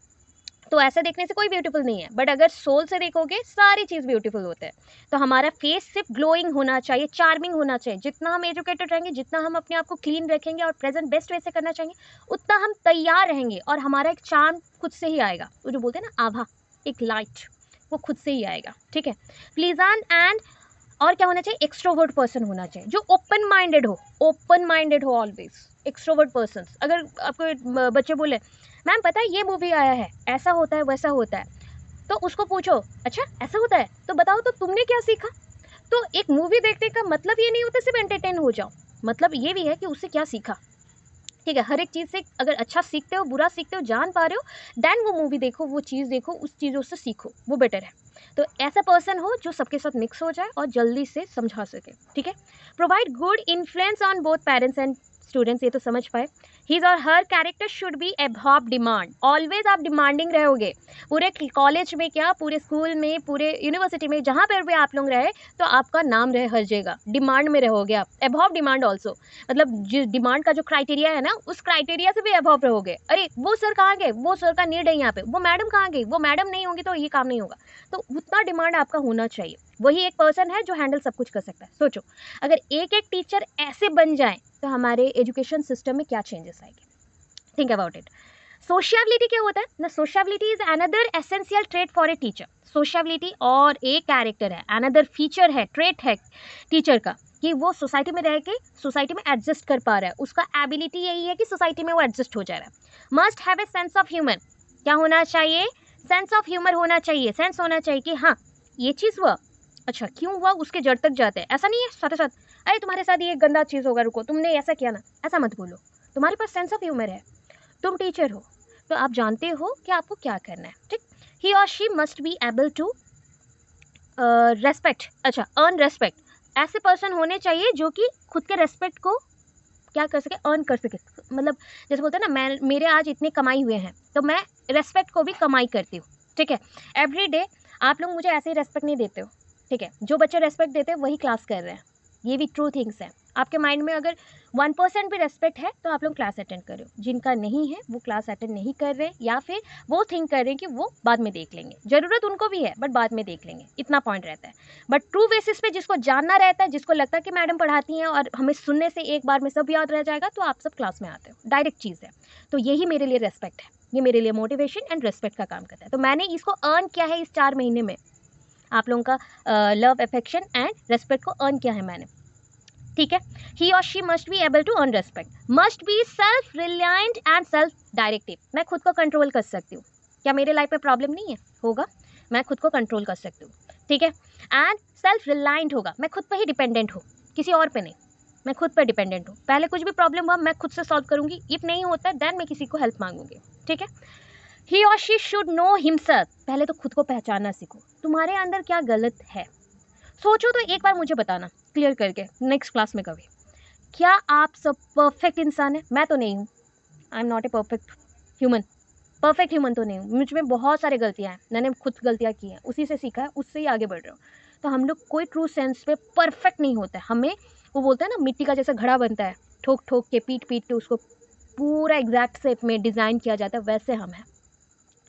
तो ऐसे देखने से कोई ब्यूटीफुल नहीं है, बट अगर सोल से देखोगे सारी चीज़ ब्यूटीफुल होते हैं। तो हमारा फेस सिर्फ ग्लोइंग होना चाहिए, चार्मिंग होना चाहिए। जितना हम एजुकेटेड रहेंगे, जितना हम अपने आप को क्लीन रखेंगे और प्रेजेंट बेस्ट वे से करना चाहेंगे, उतना हम तैयार रहेंगे और हमारा एक चार्म खुद से ही आएगा। वो जो बोलते हैं ना आभा, एक लाइट, वो खुद से ही आएगा, ठीक है। प्लीजेंट एंड और क्या होना चाहिए, एक्सट्रोवर्ट पर्सन होना चाहिए, जो ओपन माइंडेड हो, ओपन माइंडेड हो ऑलवेज। एक्सट्रोवर्ट पर्सन, अगर आपको बच्चे बोले मैम पता है ये मूवी आया है, ऐसा होता है वैसा होता है, तो उसको पूछो अच्छा ऐसा होता है, तो बताओ तो तुमने क्या सीखा। तो एक मूवी देखने का मतलब ये नहीं होता सिर्फ एंटरटेन हो जाओ, मतलब ये भी है कि उससे क्या सीखा, ठीक है। हर एक चीज़ से अगर अच्छा सीखते हो, बुरा सीखते हो, जान पा रहे हो, देन वो मूवी देखो, वो चीज़ देखो, उस चीज़ों से सीखो, वो बेटर है। तो ऐसा पर्सन हो जो सबके साथ मिक्स हो जाए और जल्दी से समझा सके, ठीक है। Provide good influence on both parents and students, ये तो समझ पाए। हिज और her character should be above demand, always आप डिमांडिंग रहोगे। पूरे कॉलेज में क्या, पूरे स्कूल में, पूरे यूनिवर्सिटी में, जहाँ पर भी आप लोग रहे, तो आपका नाम रहे हर जगह, डिमांड में रहोगे आप, अबव डिमांड ऑल्सो, मतलब जिस डिमांड का जो क्राइटेरिया है ना, उस क्राइटेरिया से भी अबव रहोगे। अरे वो सर कहाँ गए, वो सर का नीड है यहाँ पे, वो मैडम कहाँ गई, वो मैडम नहीं होंगी तो ये काम नहीं होगा। तो उतना डिमांड आपका होना चाहिए। वही एक पर्सन है जो हैंडल सब कुछ कर सकता है। सोचो अगर एक एक टीचर ऐसे बन जाए तो हमारे एजुकेशन सिस्टम में क्या चेंजेस आएंगे। Think about it. सोशियबिलिटी क्या होता है ना, sociability is another essential trait for a teacher. Sociability और एक कैरेक्टर है, अनदर फीचर है, ट्रेट है टीचर का, कि वो सोसाइटी में रह के सोसाइटी में एडजस्ट कर पा रहा है। उसका एबिलिटी यही है कि सोसाइटी में वो एडजस्ट हो जा रहा है। Must have a sense of humour, क्या होना चाहिए, सेंस ऑफ ह्यूमर होना चाहिए। सेंस होना चाहिए कि हाँ ये चीज़ हुआ, अच्छा क्यों हुआ, उसके जड़ तक जाते हैं। ऐसा नहीं है साथ साथ अरे तुम्हारे साथ ये गंदा चीज़ होगा, रुको तुमने ऐसा किया ना, ऐसा मत बोलो। तुम्हारे पास सेंस ऑफ ह्यूमर है, तुम टीचर हो, तो आप जानते हो कि आपको क्या करना है, ठीक। ही और she must be able to respect, अच्छा अर्न रेस्पेक्ट। ऐसे पर्सन होने चाहिए जो कि खुद के रेस्पेक्ट को क्या कर सके, अर्न कर सके। मतलब जैसे बोलते हैं ना, मेरे आज इतने कमाई हुए हैं तो मैं रेस्पेक्ट को भी कमाई करती हूँ, ठीक है। एवरी डे आप लोग मुझे ऐसे ही रेस्पेक्ट नहीं देते हो, ठीक है। जो बच्चे रेस्पेक्ट देते हैं वही क्लास कर रहे हैं, ये भी ट्रू थिंग्स है। आपके माइंड में अगर 1% भी रेस्पेक्ट है तो आप लोग क्लास अटेंड कर रहे हो, जिनका नहीं है वो क्लास अटेंड नहीं कर रहे, या फिर वो थिंक कर रहे हैं कि वो बाद में देख लेंगे। ज़रूरत उनको भी है बट बाद में देख लेंगे, इतना पॉइंट रहता है। बट ट्रू बेसिस पे जिसको जानना रहता है, जिसको लगता है कि मैडम पढ़ाती हैं और हमें सुनने से एक बार में सब याद रह जाएगा, तो आप सब क्लास में आते हो, डायरेक्ट चीज़ है। तो यही मेरे लिए रेस्पेक्ट है, ये मेरे लिए मोटिवेशन एंड रेस्पेक्ट का काम करता है। तो मैंने इसको अर्न किया है इस 4 महीने में, आप लोगों का लव, अफेक्शन एंड रेस्पेक्ट को अर्न किया है मैंने, ठीक है। ही और she must be able to earn respect, must be self reliant and self directive. मैं खुद को कंट्रोल कर सकती हूँ, क्या मेरे लाइफ में प्रॉब्लम नहीं है, होगा, मैं खुद को कंट्रोल कर सकती हूँ, ठीक है। एंड सेल्फ रिलायंट होगा, मैं खुद पर ही डिपेंडेंट हूँ, किसी और पे नहीं, मैं खुद पर डिपेंडेंट हूँ। पहले कुछ भी प्रॉब्लम हुआ मैं खुद से सॉल्व करूँगी, इफ नहीं होता है देन मैं किसी को हेल्प मांगूंगी, ठीक है। ही और शी शुड नो हिमसेल्फ, पहले तो खुद को पहचानना सीखो, तुम्हारे अंदर क्या गलत है। सोचो तो एक बार मुझे बताना क्लियर करके नेक्स्ट क्लास में कभी, क्या आप सब परफेक्ट इंसान है। मैं तो नहीं हूँ, I am not a perfect human, perfect human तो नहीं हूँ, मुझ में बहुत सारे गलतियाँ हैं, मैंने खुद गलतियाँ की हैं, उसी से सीखा है, उससे ही आगे बढ़ रहा हूँ। तो हम लोग कोई ट्रू सेंस पे परफेक्ट नहीं होता है। हमें वो बोलते हैं ना, मिट्टी का जैसा घड़ा बनता है, ठोक ठोक के पीट पीट के उसको पूरा एग्जैक्ट शेप में डिज़ाइन किया जाता है, वैसे हम हैं,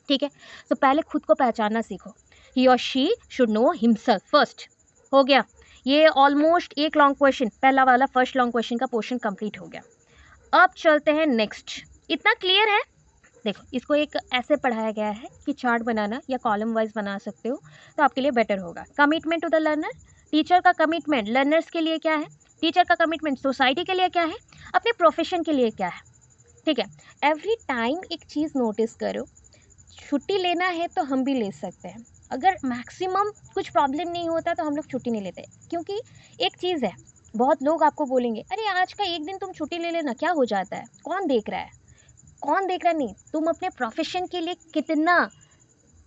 ठीक है। तो पहले खुद को पहचानना सीखो। ही और she should know himself first, हो गया। ये ऑलमोस्ट एक लॉन्ग क्वेश्चन, पहला वाला फर्स्ट लॉन्ग क्वेश्चन का पोर्शन कंप्लीट हो गया। अब चलते हैं नेक्स्ट। इतना क्लियर है, देखो इसको एक ऐसे पढ़ाया गया है कि चार्ट बनाना या कॉलम वाइज बना सकते हो तो आपके लिए बेटर होगा। Commitment to the learner, teacher का कमिटमेंट लर्नर्स के लिए क्या है, टीचर का कमिटमेंट सोसाइटी के लिए क्या है, अपने प्रोफेशन के लिए क्या है। ठीक है, एवरी टाइम एक चीज़ नोटिस करो, छुट्टी लेना है तो हम भी ले सकते हैं, अगर मैक्सिमम कुछ प्रॉब्लम नहीं होता तो हम लोग छुट्टी नहीं लेते, क्योंकि एक चीज़ है, बहुत लोग आपको बोलेंगे अरे आज का एक दिन तुम छुट्टी ले लेना, क्या हो जाता है, कौन देख रहा है, कौन देख रहा नहीं, तुम अपने प्रोफेशन के लिए कितना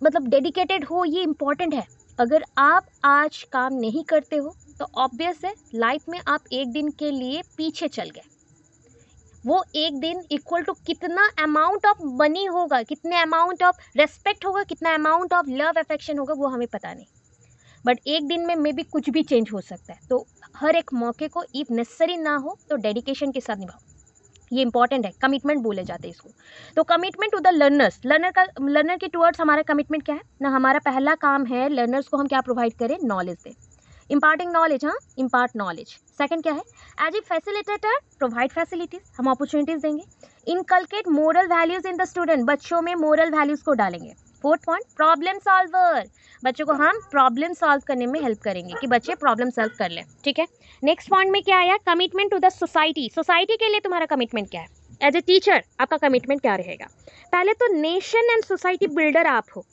मतलब डेडिकेटेड हो ये इम्पॉर्टेंट है। अगर आप आज काम नहीं करते हो तो ऑब्वियस है लाइफ में आप एक दिन के लिए पीछे चल गए। वो एक दिन इक्वल टू कितना अमाउंट ऑफ मनी होगा, कितने अमाउंट ऑफ रेस्पेक्ट होगा, कितना अमाउंट ऑफ लव अफेक्शन होगा, वो हमें पता नहीं, बट एक दिन में मे बी कुछ भी चेंज हो सकता है। तो हर एक मौके को इफ नेसेसरी ना हो तो डेडिकेशन के साथ निभाओ, ये इंपॉर्टेंट है, कमिटमेंट बोले जाते हैं इसको। तो commitment to the learners, learner के टुवर्ड्स हमारा कमिटमेंट क्या है ना, हमारा पहला काम है लर्नर्स को हम क्या प्रोवाइड करें, नॉलेज दें, इम्पार्टिंग नॉलेज, हाँ इम्पार्ट नॉलेज। सेकंड क्या है, as a facilitator provide facilities, हम अपॉर्चुनिटीज देंगे। Inculcate moral values in the student, बच्चों में मोरल वैल्यूज को डालेंगे। फोर्थ पॉइंट, प्रॉब्लम सॉल्वर, बच्चों को हम प्रॉब्लम सॉल्व करने में हेल्प करेंगे कि बच्चे प्रॉब्लम सॉल्व कर लें। ठीक है, नेक्स्ट पॉइंट में क्या आया, commitment to the society, society के लिए तुम्हारा कमिटमेंट क्या है, एज ए टीचर आपका कमिटमेंट क्या रहेगा। पहले तो नेशन एंड सोसाइटी बिल्डर आप हो।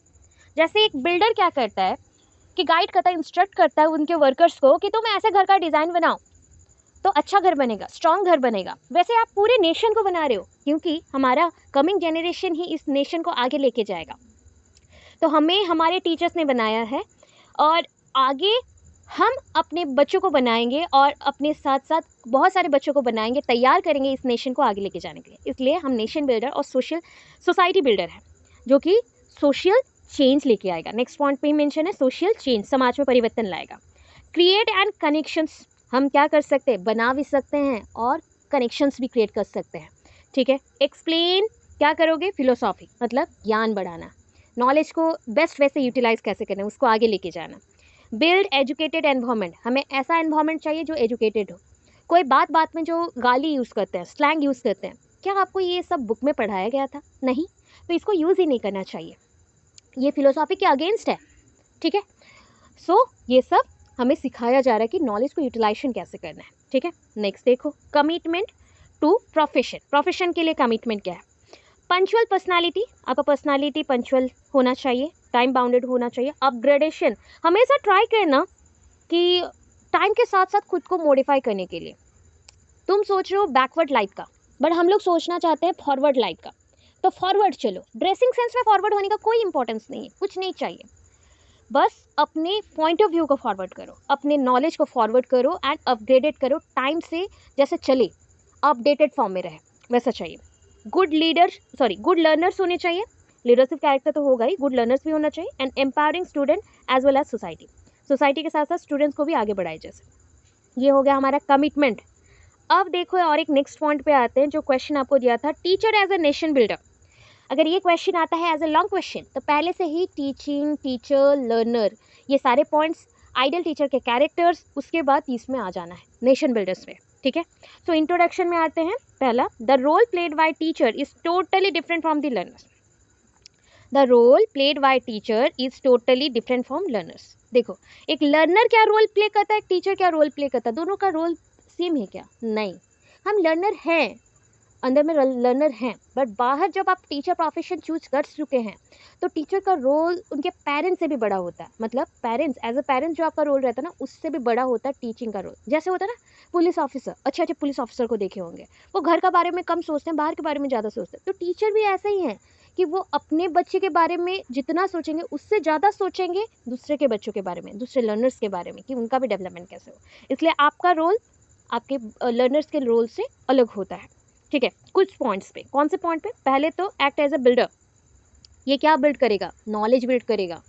जैसे एक बिल्डर क्या करता है कि गाइड करता है, इंस्ट्रक्ट करता है उनके वर्कर्स को कि तुम ऐसे घर का डिज़ाइन बनाओ तो अच्छा घर बनेगा, स्ट्रॉन्ग घर बनेगा। वैसे आप पूरे नेशन को बना रहे हो, क्योंकि हमारा कमिंग जनरेशन ही इस नेशन को आगे लेके जाएगा। तो हमें हमारे टीचर्स ने बनाया है और आगे हम अपने बच्चों को बनाएंगे और अपने साथ साथ बहुत सारे बच्चों को बनाएंगे, तैयार करेंगे इस नेशन को आगे लेके जाने के लिए। इसलिए हम नेशन बिल्डर और सोसाइटी बिल्डर है, जो कि सोशल चेंज लेके आएगा। नेक्स्ट पॉइंट पे ही मेंशन है, सोशल चेंज, समाज में परिवर्तन लाएगा। क्रिएट एंड कनेक्शंस, हम क्या कर सकते हैं, बना भी सकते हैं और कनेक्शंस भी क्रिएट कर सकते हैं। ठीक है, एक्सप्लेन, क्या करोगे, फिलोसॉफी मतलब ज्ञान बढ़ाना, नॉलेज को बेस्ट वे से यूटिलाइज कैसे करना है उसको आगे लेके जाना। बिल्ड एजुकेटेड एनवायरनमेंट, हमें ऐसा एनवायरनमेंट चाहिए जो एजुकेटेड हो। कोई बात बात में जो गाली यूज़ करते हैं, स्लैंग यूज़ करते हैं, क्या आपको ये सब बुक में पढ़ाया गया था, नहीं, तो इसको यूज़ ही नहीं करना चाहिए, ये फिलोसॉफी के अगेंस्ट है। ठीक है, सो ये सब हमें सिखाया जा रहा है कि नॉलेज को यूटिलाइजेशन कैसे करना है। ठीक है, नेक्स्ट देखो, कमिटमेंट टू प्रोफेशन, प्रोफेशन के लिए कमिटमेंट क्या है। पंचुअल पर्सनालिटी, आपका पर्सनालिटी पंचुअल होना चाहिए, टाइम बाउंडेड होना चाहिए। अपग्रेडेशन, हमेशा ट्राई करना कि टाइम के साथ साथ खुद को मॉडिफाई करने के लिए। तुम सोच रहे हो बैकवर्ड लाइफ का, बट हम लोग सोचना चाहते हैं फॉरवर्ड लाइफ का, तो फॉरवर्ड चलो। ड्रेसिंग सेंस में फॉरवर्ड होने का कोई इंपॉर्टेंस नहीं है, कुछ नहीं चाहिए, बस अपने पॉइंट ऑफ व्यू को फॉरवर्ड करो, अपने नॉलेज को फॉरवर्ड करो एंड अपग्रेडेड करो, टाइम से जैसे चले, अपडेटेड फॉर्म में रहे वैसा चाहिए। गुड लर्नर्स होने चाहिए, लीडरशिप कैरेक्टर तो होगा ही, गुड लर्नर्स भी होना चाहिए। And empowering student as well as society के साथ साथ स्टूडेंट्स को भी आगे बढ़ाए जैसे। ये हो गया हमारा कमिटमेंट। अब देखो और एक नेक्स्ट पॉइंट पे आते हैं, जो क्वेश्चन आपको दिया था, teacher as a nation builder. अगर ये क्वेश्चन आता है एज ए लॉन्ग क्वेश्चन तो पहले से ही टीचिंग, टीचर, लर्नर, ये सारे पॉइंट्स, आइडियल टीचर के कैरेक्टर्स, उसके बाद इसमें आ जाना है नेशन बिल्डर्स में। ठीक है, सो इंट्रोडक्शन में आते हैं। पहला, the role played by teacher is totally different from the learners. The role played by teacher is totally different from learners. देखो, एक लर्नर क्या रोल प्ले करता है, एक टीचर क्या रोल प्ले करता है, दोनों का रोल सेम है क्या, नहीं। हम लर्नर हैं, अंदर में लर्नर हैं, बट बाहर जब आप टीचर प्रोफेशन चूज कर चुके हैं तो टीचर का रोल उनके पेरेंट्स से भी बड़ा होता है। मतलब पेरेंट्स, एज अ पेरेंट्स जो आपका रोल रहता है ना, उससे भी बड़ा होता है टीचिंग का रोल। जैसे होता है ना पुलिस ऑफिसर, अच्छे पुलिस ऑफिसर को देखे होंगे, वो घर का बारे में कम सोचते हैं, बाहर के बारे में ज़्यादा सोचते हैं। तो टीचर भी ऐसा ही है कि वो अपने बच्चे के बारे में जितना सोचेंगे उससे ज़्यादा सोचेंगे दूसरे के बच्चों के बारे में, दूसरे लर्नर्स के बारे में, कि उनका भी डेवलपमेंट कैसे हो। इसलिए आपका रोल आपके लर्नर्स के रोल से अलग होता है। ठीक है, कुछ पॉइंट्स पे, कौन से पॉइंट पे, पहले तो एक्ट एज अ बिल्डर। ये क्या बिल्ड करेगा, नॉलेज बिल्ड करेगा,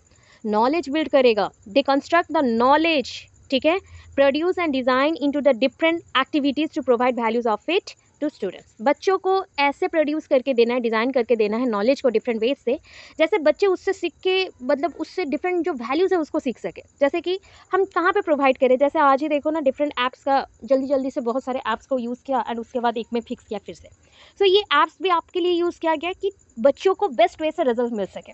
नॉलेज बिल्ड करेगा। दे कंस्ट्रक्ट द नॉलेज, ठीक है, produce and design into the different activities to provide values of it, to students. बच्चों को ऐसे प्रोड्यूस करके देना है, डिज़ाइन करके देना है नॉलेज को डिफरेंट वेज से, जैसे बच्चे उससे सीख के मतलब उससे डिफरेंट जो वैल्यूज़ है उसको सीख सके। जैसे कि हम कहाँ पे प्रोवाइड करें, जैसे आज ही देखो ना डिफरेंट ऐप्स का जल्दी जल्दी से बहुत सारे ऐप्स को यूज़ किया एंड उसके बाद एक में फिक्स किया फिर से। सो ये ऐप्स भी आपके लिए यूज़ किया गया कि बच्चों को बेस्ट वे से रिजल्ट मिल सके।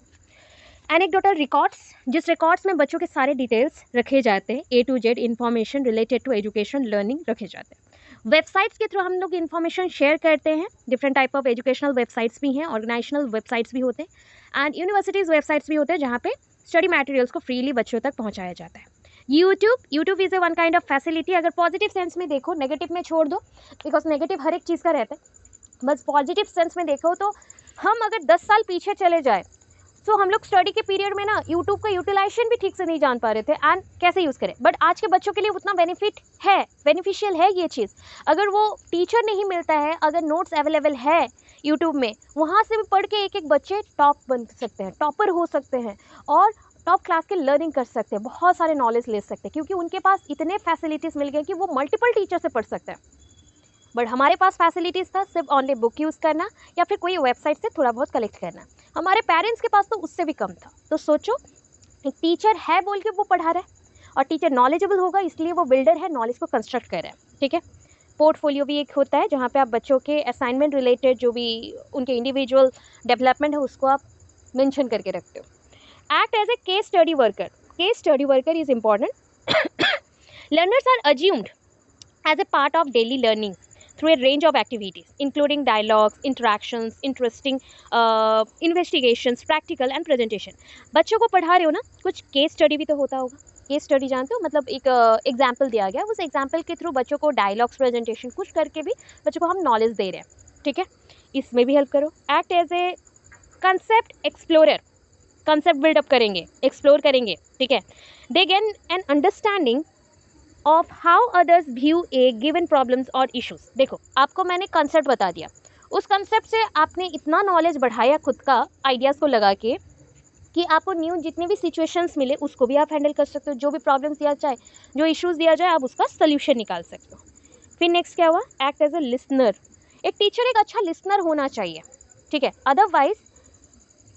एनेक्डोटल रिकॉर्ड्स, जिस रिकॉर्ड्स में बच्चों के सारे डिटेल्स रखे जाते हैं, A to Z information related to education learning रखे जाते हैं। वेबसाइट्स के थ्रू हम लोग इन्फॉर्मेशन शेयर करते हैं, different type of educational websites भी हैं, ऑर्गेनाइजेशनल वेबसाइट्स भी होते हैं एंड यूनिवर्सिटीज़ वेबसाइट्स भी होते हैं जहाँ पे स्टडी मटेरियल्स को फ्रीली बच्चों तक पहुँचाया जाता है। YouTube is a one kind of facility. अगर पॉजिटिव सेंस में देखो, नेगेटिव में छोड़ दो, बिकॉज नेगेटिव हर एक चीज़ का रहता है, बस पॉजिटिव सेंस में देखो तो हम अगर 10 साल पीछे चले जाए तो हम लोग स्टडी के पीरियड में ना यूट्यूब का यूटिलाइजेशन भी ठीक से नहीं जान पा रहे थे एंड कैसे यूज़ करें। बट आज के बच्चों के लिए उतना बेनिफिशियल है ये चीज़। अगर वो टीचर नहीं मिलता है, अगर नोट्स अवेलेबल है यूट्यूब में, वहाँ से भी पढ़ के एक एक बच्चे टॉप बन सकते हैं, टॉपर हो सकते हैं और टॉप क्लास के लर्निंग कर सकते हैं, बहुत सारे नॉलेज ले सकते हैं, क्योंकि उनके पास इतने फैसिलिटीज़ मिल गए कि वो मल्टीपल टीचर से पढ़ सकते हैं। बट हमारे पास फैसिलिटीज़ था सिर्फ ऑनली बुक यूज़ करना या फिर कोई वेबसाइट से थोड़ा बहुत कलेक्ट करना। हमारे पेरेंट्स के पास तो उससे भी कम था। तो सोचो, एक टीचर है बोल के वो पढ़ा रहा है और टीचर नॉलेजेबल होगा इसलिए वो बिल्डर है, नॉलेज को कंस्ट्रक्ट कर रहा है। ठीक है, पोर्टफोलियो भी एक होता है जहाँ पे आप बच्चों के असाइनमेंट रिलेटेड जो भी उनके इंडिविजुअल डेवलपमेंट है उसको आप मेंशन करके रखते हो। Act as a case study worker. Case study worker is important. Learners are assumed as a part of daily learning through a range of activities, including dialogues, interactions, interesting investigations, practical and presentation. बच्चों को पढ़ा रहे हो ना, कुछ case study भी तो होता होगा। केस स्टडी जानते हो, मतलब एक एग्जाम्पल दिया गया, उस एग्जाम्पल के थ्रू बच्चों को डायलॉग्स, प्रेजेंटेशन कुछ करके भी बच्चों को हम नॉलेज दे रहे हैं। ठीक है, इसमें भी हेल्प करो। Act as a concept explorer. Concept buildup करेंगे, एक्सप्लोर करेंगे। ठीक है, they gain an understanding of how others view a given problems और इश्यूज। देखो, आपको मैंने कंसेप्ट बता दिया, उस कंसेप्ट से आपने इतना नॉलेज बढ़ाया खुद का आइडियाज़ को लगा के कि आपको न्यू जितने भी सिचुएशंस मिले उसको भी आप हैंडल कर सकते हो। जो भी प्रॉब्लम्स दिया जाए, जो इश्यूज़ दिया जाए, आप उसका सोल्यूशन निकाल सकते हो। फिर नेक्स्ट क्या हुआ, एक्ट एज ए लिसनर। एक टीचर एक अच्छा लिसनर होना चाहिए। ठीक है, अदरवाइज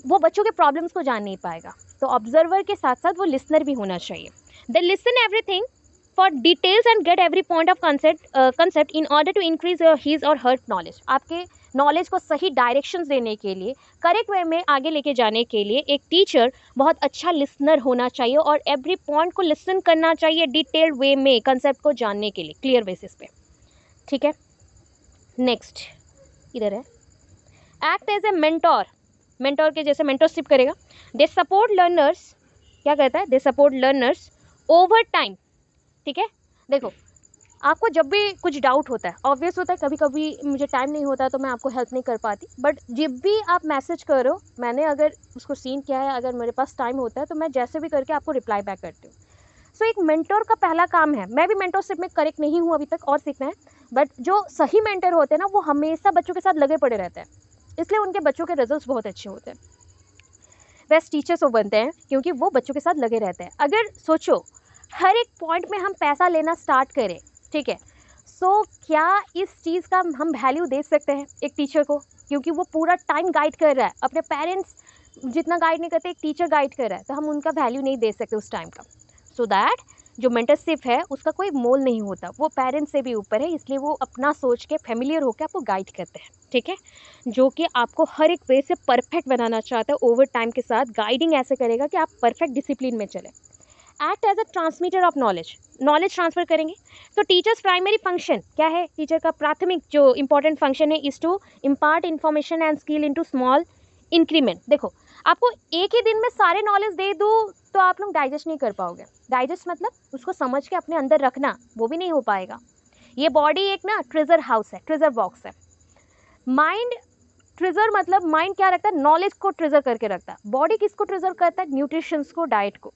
वो बच्चों के प्रॉब्लम्स को जान नहीं पाएगा। तो ऑब्जर्वर के साथ साथ वो लिसनर भी होना चाहिए। They listen everything for details and get every point of concept in order to increase his or her knowledge। आपके नॉलेज को सही डायरेक्शंस देने के लिए, करेक्ट वे में आगे लेके जाने के लिए एक टीचर बहुत अच्छा लिसनर होना चाहिए और एवरी पॉइंट को लिसन करना चाहिए डिटेल्ड वे में, कंसेप्ट को जानने के लिए क्लियर बेसिस पे। ठीक है, नेक्स्ट इधर है, act as a mentor. Mentor के जैसे मेंटरशिप करेगा। दे सपोर्ट लर्नर्स, क्या कहता है, they support learners over time. ठीक है, देखो आपको जब भी कुछ डाउट होता है, ऑब्वियस होता है कभी कभी मुझे टाइम नहीं होता तो मैं आपको हेल्प नहीं कर पाती, बट जब भी आप मैसेज करो, मैंने अगर उसको सीन किया है, अगर मेरे पास टाइम होता है तो मैं जैसे भी करके आपको रिप्लाई बैक करती हूँ। सो एक मेंटोर का पहला काम है, मैं भी मेंटोरशिप में करेक्ट नहीं हूँ अभी तक और सीखना है, बट जो सही मेंटर होते हैं ना वो हमेशा बच्चों के साथ लगे पड़े रहते हैं, इसलिए उनके बच्चों के रिजल्ट्स बहुत अच्छे होते हैं। बेस्ट टीचर्स वो बनते हैं क्योंकि वो बच्चों के साथ लगे रहते हैं। अगर सोचो हर एक पॉइंट में हम पैसा लेना स्टार्ट करें, ठीक है, सो क्या इस चीज़ का हम वैल्यू दे सकते हैं एक टीचर को, क्योंकि वो पूरा टाइम गाइड कर रहा है, अपने पेरेंट्स जितना गाइड नहीं करते एक टीचर गाइड कर रहा है, तो हम उनका वैल्यू नहीं दे सकते उस टाइम का। सो दैट जो मेंटरशिप है उसका कोई मोल नहीं होता, वो पेरेंट्स से भी ऊपर है, इसलिए वो अपना सोच के फेमिलियर होकर आपको गाइड करते हैं। ठीक है, जो कि आपको हर एक वे से परफेक्ट बनाना चाहता है, ओवर टाइम के साथ गाइडिंग ऐसे करेगा कि आप परफेक्ट डिसिप्लिन में चले। Act as a transmitter of knowledge, knowledge transfer करेंगे। तो टीचर्स प्राइमरी फंक्शन क्या है, टीचर का प्राथमिक जो इंपॉर्टेंट फंक्शन है is to impart information and skill into small increment. देखो, आपको एक ही दिन में सारे नॉलेज दे दूँ तो आप लोग डाइजेस्ट नहीं कर पाओगे। डाइजेस्ट मतलब उसको समझ के अपने अंदर रखना, वो भी नहीं हो पाएगा। ये बॉडी एक ना ट्रेजर हाउस है, ट्रेजर बॉक्स है। माइंड ट्रेजर मतलब माइंड क्या रखता है, नॉलेज को ट्रेजर करके रखता है। बॉडी किसको ट्रेजर करता है, न्यूट्रिशंस को, डाइट को।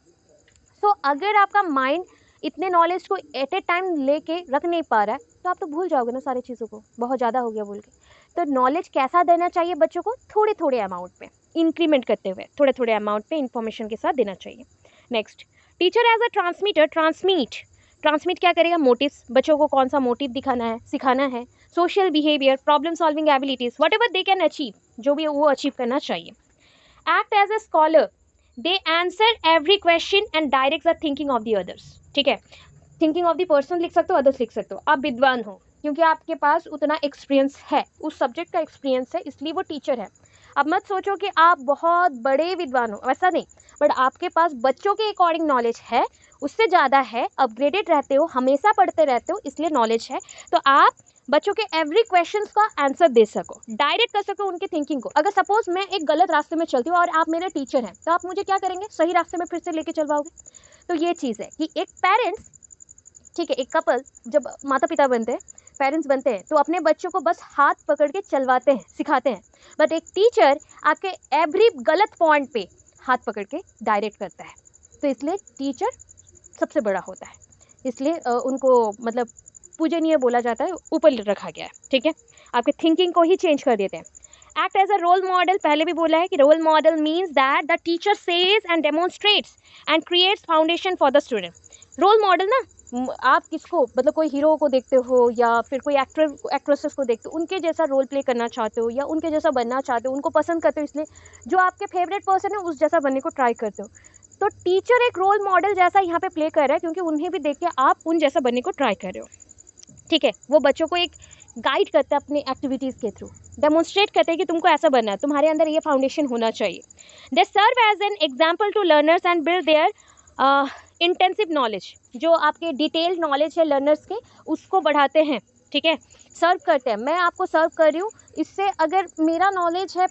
तो अगर आपका माइंड इतने नॉलेज को एट ए टाइम लेके रख नहीं पा रहा है तो आप तो भूल जाओगे ना सारी चीज़ों को, बहुत ज़्यादा हो गया बोल के। तो नॉलेज कैसा देना चाहिए बच्चों को, थोड़े थोड़े अमाउंट में इंक्रीमेंट करते हुए, थोड़े थोड़े अमाउंट में इन्फॉर्मेशन के साथ देना चाहिए। Next, teacher as a transmitter, transmit क्या करेगा, मोटिव्स, बच्चों को कौन सा मोटिव दिखाना है, सिखाना है, social behaviour, problem solving abilities, whatever they can achieve, जो भी वो अचीव करना चाहिए. Act as a scholar, they answer every question and direct the thinking of the others. ठीक है, थिंकिंग ऑफ द पर्सन लिख सकते हो, अदर्स लिख सकते हो. आप विद्वान हो क्योंकि आपके पास उतना एक्सपीरियंस है, उस सब्जेक्ट का एक्सपीरियंस है, इसलिए वो टीचर है. अब मत सोचो कि आप बहुत बड़े विद्वान हो, वैसा नहीं, बट आपके पास बच्चों के अकॉर्डिंग नॉलेज है, उससे ज़्यादा है, अपग्रेडेड रहते हो, हमेशा पढ़ते रहते हो, इसलिए नॉलेज है. तो आप बच्चों के एवरी क्वेश्चन का आंसर दे सको, डायरेक्ट कर सको उनके थिंकिंग को. अगर सपोज मैं एक गलत रास्ते में चलती हूँ और आप मेरे टीचर हैं, तो आप मुझे क्या करेंगे, सही रास्ते में फिर से लेके चलवाओगे. तो ये चीज़ है कि एक पेरेंट्स, ठीक है, एक कपल जब माता पिता बनते हैं, पेरेंट्स बनते हैं, तो अपने बच्चों को बस हाथ पकड़ के चलवाते हैं, सिखाते हैं. बट एक टीचर आपके एवरी गलत पॉइंट पे हाथ पकड़ के डायरेक्ट करता है. तो इसलिए टीचर सबसे बड़ा होता है, इसलिए उनको मतलब पूजनीय बोला जाता है, ऊपर रखा गया है. ठीक है, आपके थिंकिंग को ही चेंज कर देते हैं. Act as a role model, पहले भी बोला है कि role model means that the teacher says and demonstrates and creates foundation for the student. Role model ना, आप किसको मतलब कोई हीरो को देखते हो या फिर कोई एक्ट्रेसेस को देखते हो, उनके जैसा रोल प्ले करना चाहते हो या उनके जैसा बनना चाहते हो, उनको पसंद करते हो, इसलिए जो आपके फेवरेट पर्सन है उस जैसा बनने को ट्राई करते हो. तो टीचर एक रोल मॉडल जैसा यहाँ पे प्ले कर रहा है, क्योंकि उन्हें भी देख के आप उन जैसा बनने को ट्राई कर रहे हो. ठीक है, वो बच्चों को एक गाइड करते हैं अपनी एक्टिविटीज़ के थ्रू, डेमोन्स्ट्रेट करते हैं कि तुमको ऐसा बनना है, तुम्हारे अंदर ये फाउंडेशन होना चाहिए. They serve as an example to learners and build their intensive knowledge. जो आपके डिटेल्ड नॉलेज है लर्नर्स के, उसको बढ़ाते हैं. ठीक है, सर्व करते हैं, मैं आपको सर्व कर रही हूँ, इससे अगर मेरा नॉलेज है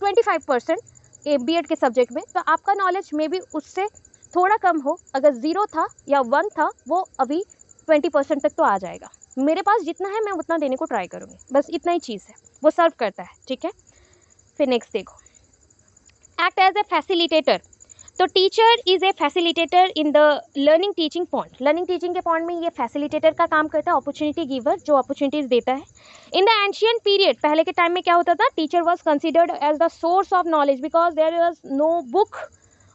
25% BEd के सब्जेक्ट में, तो आपका नॉलेज में भी उससे थोड़ा कम हो, अगर 0 था या 1 था, वो अभी 20% तक तो आ जाएगा. मेरे पास जितना है मैं उतना देने को ट्राई करूँगी, बस इतना ही चीज़ है, वो सर्व करता है. ठीक है, फिर नेक्स्ट देखो, एक्ट एज ए फैसिलिटेटर. तो teacher is a facilitator in the learning teaching point. Learning teaching के पॉइंट में ये फैसिलिटेटर का काम करता है, अपॉर्चुनिटी गिवर, जो अपॉर्चुनिटीज़ देता है. इन द एंशियंट पीरियड, पहले के टाइम में क्या होता था, teacher was considered as the source of knowledge because there was no book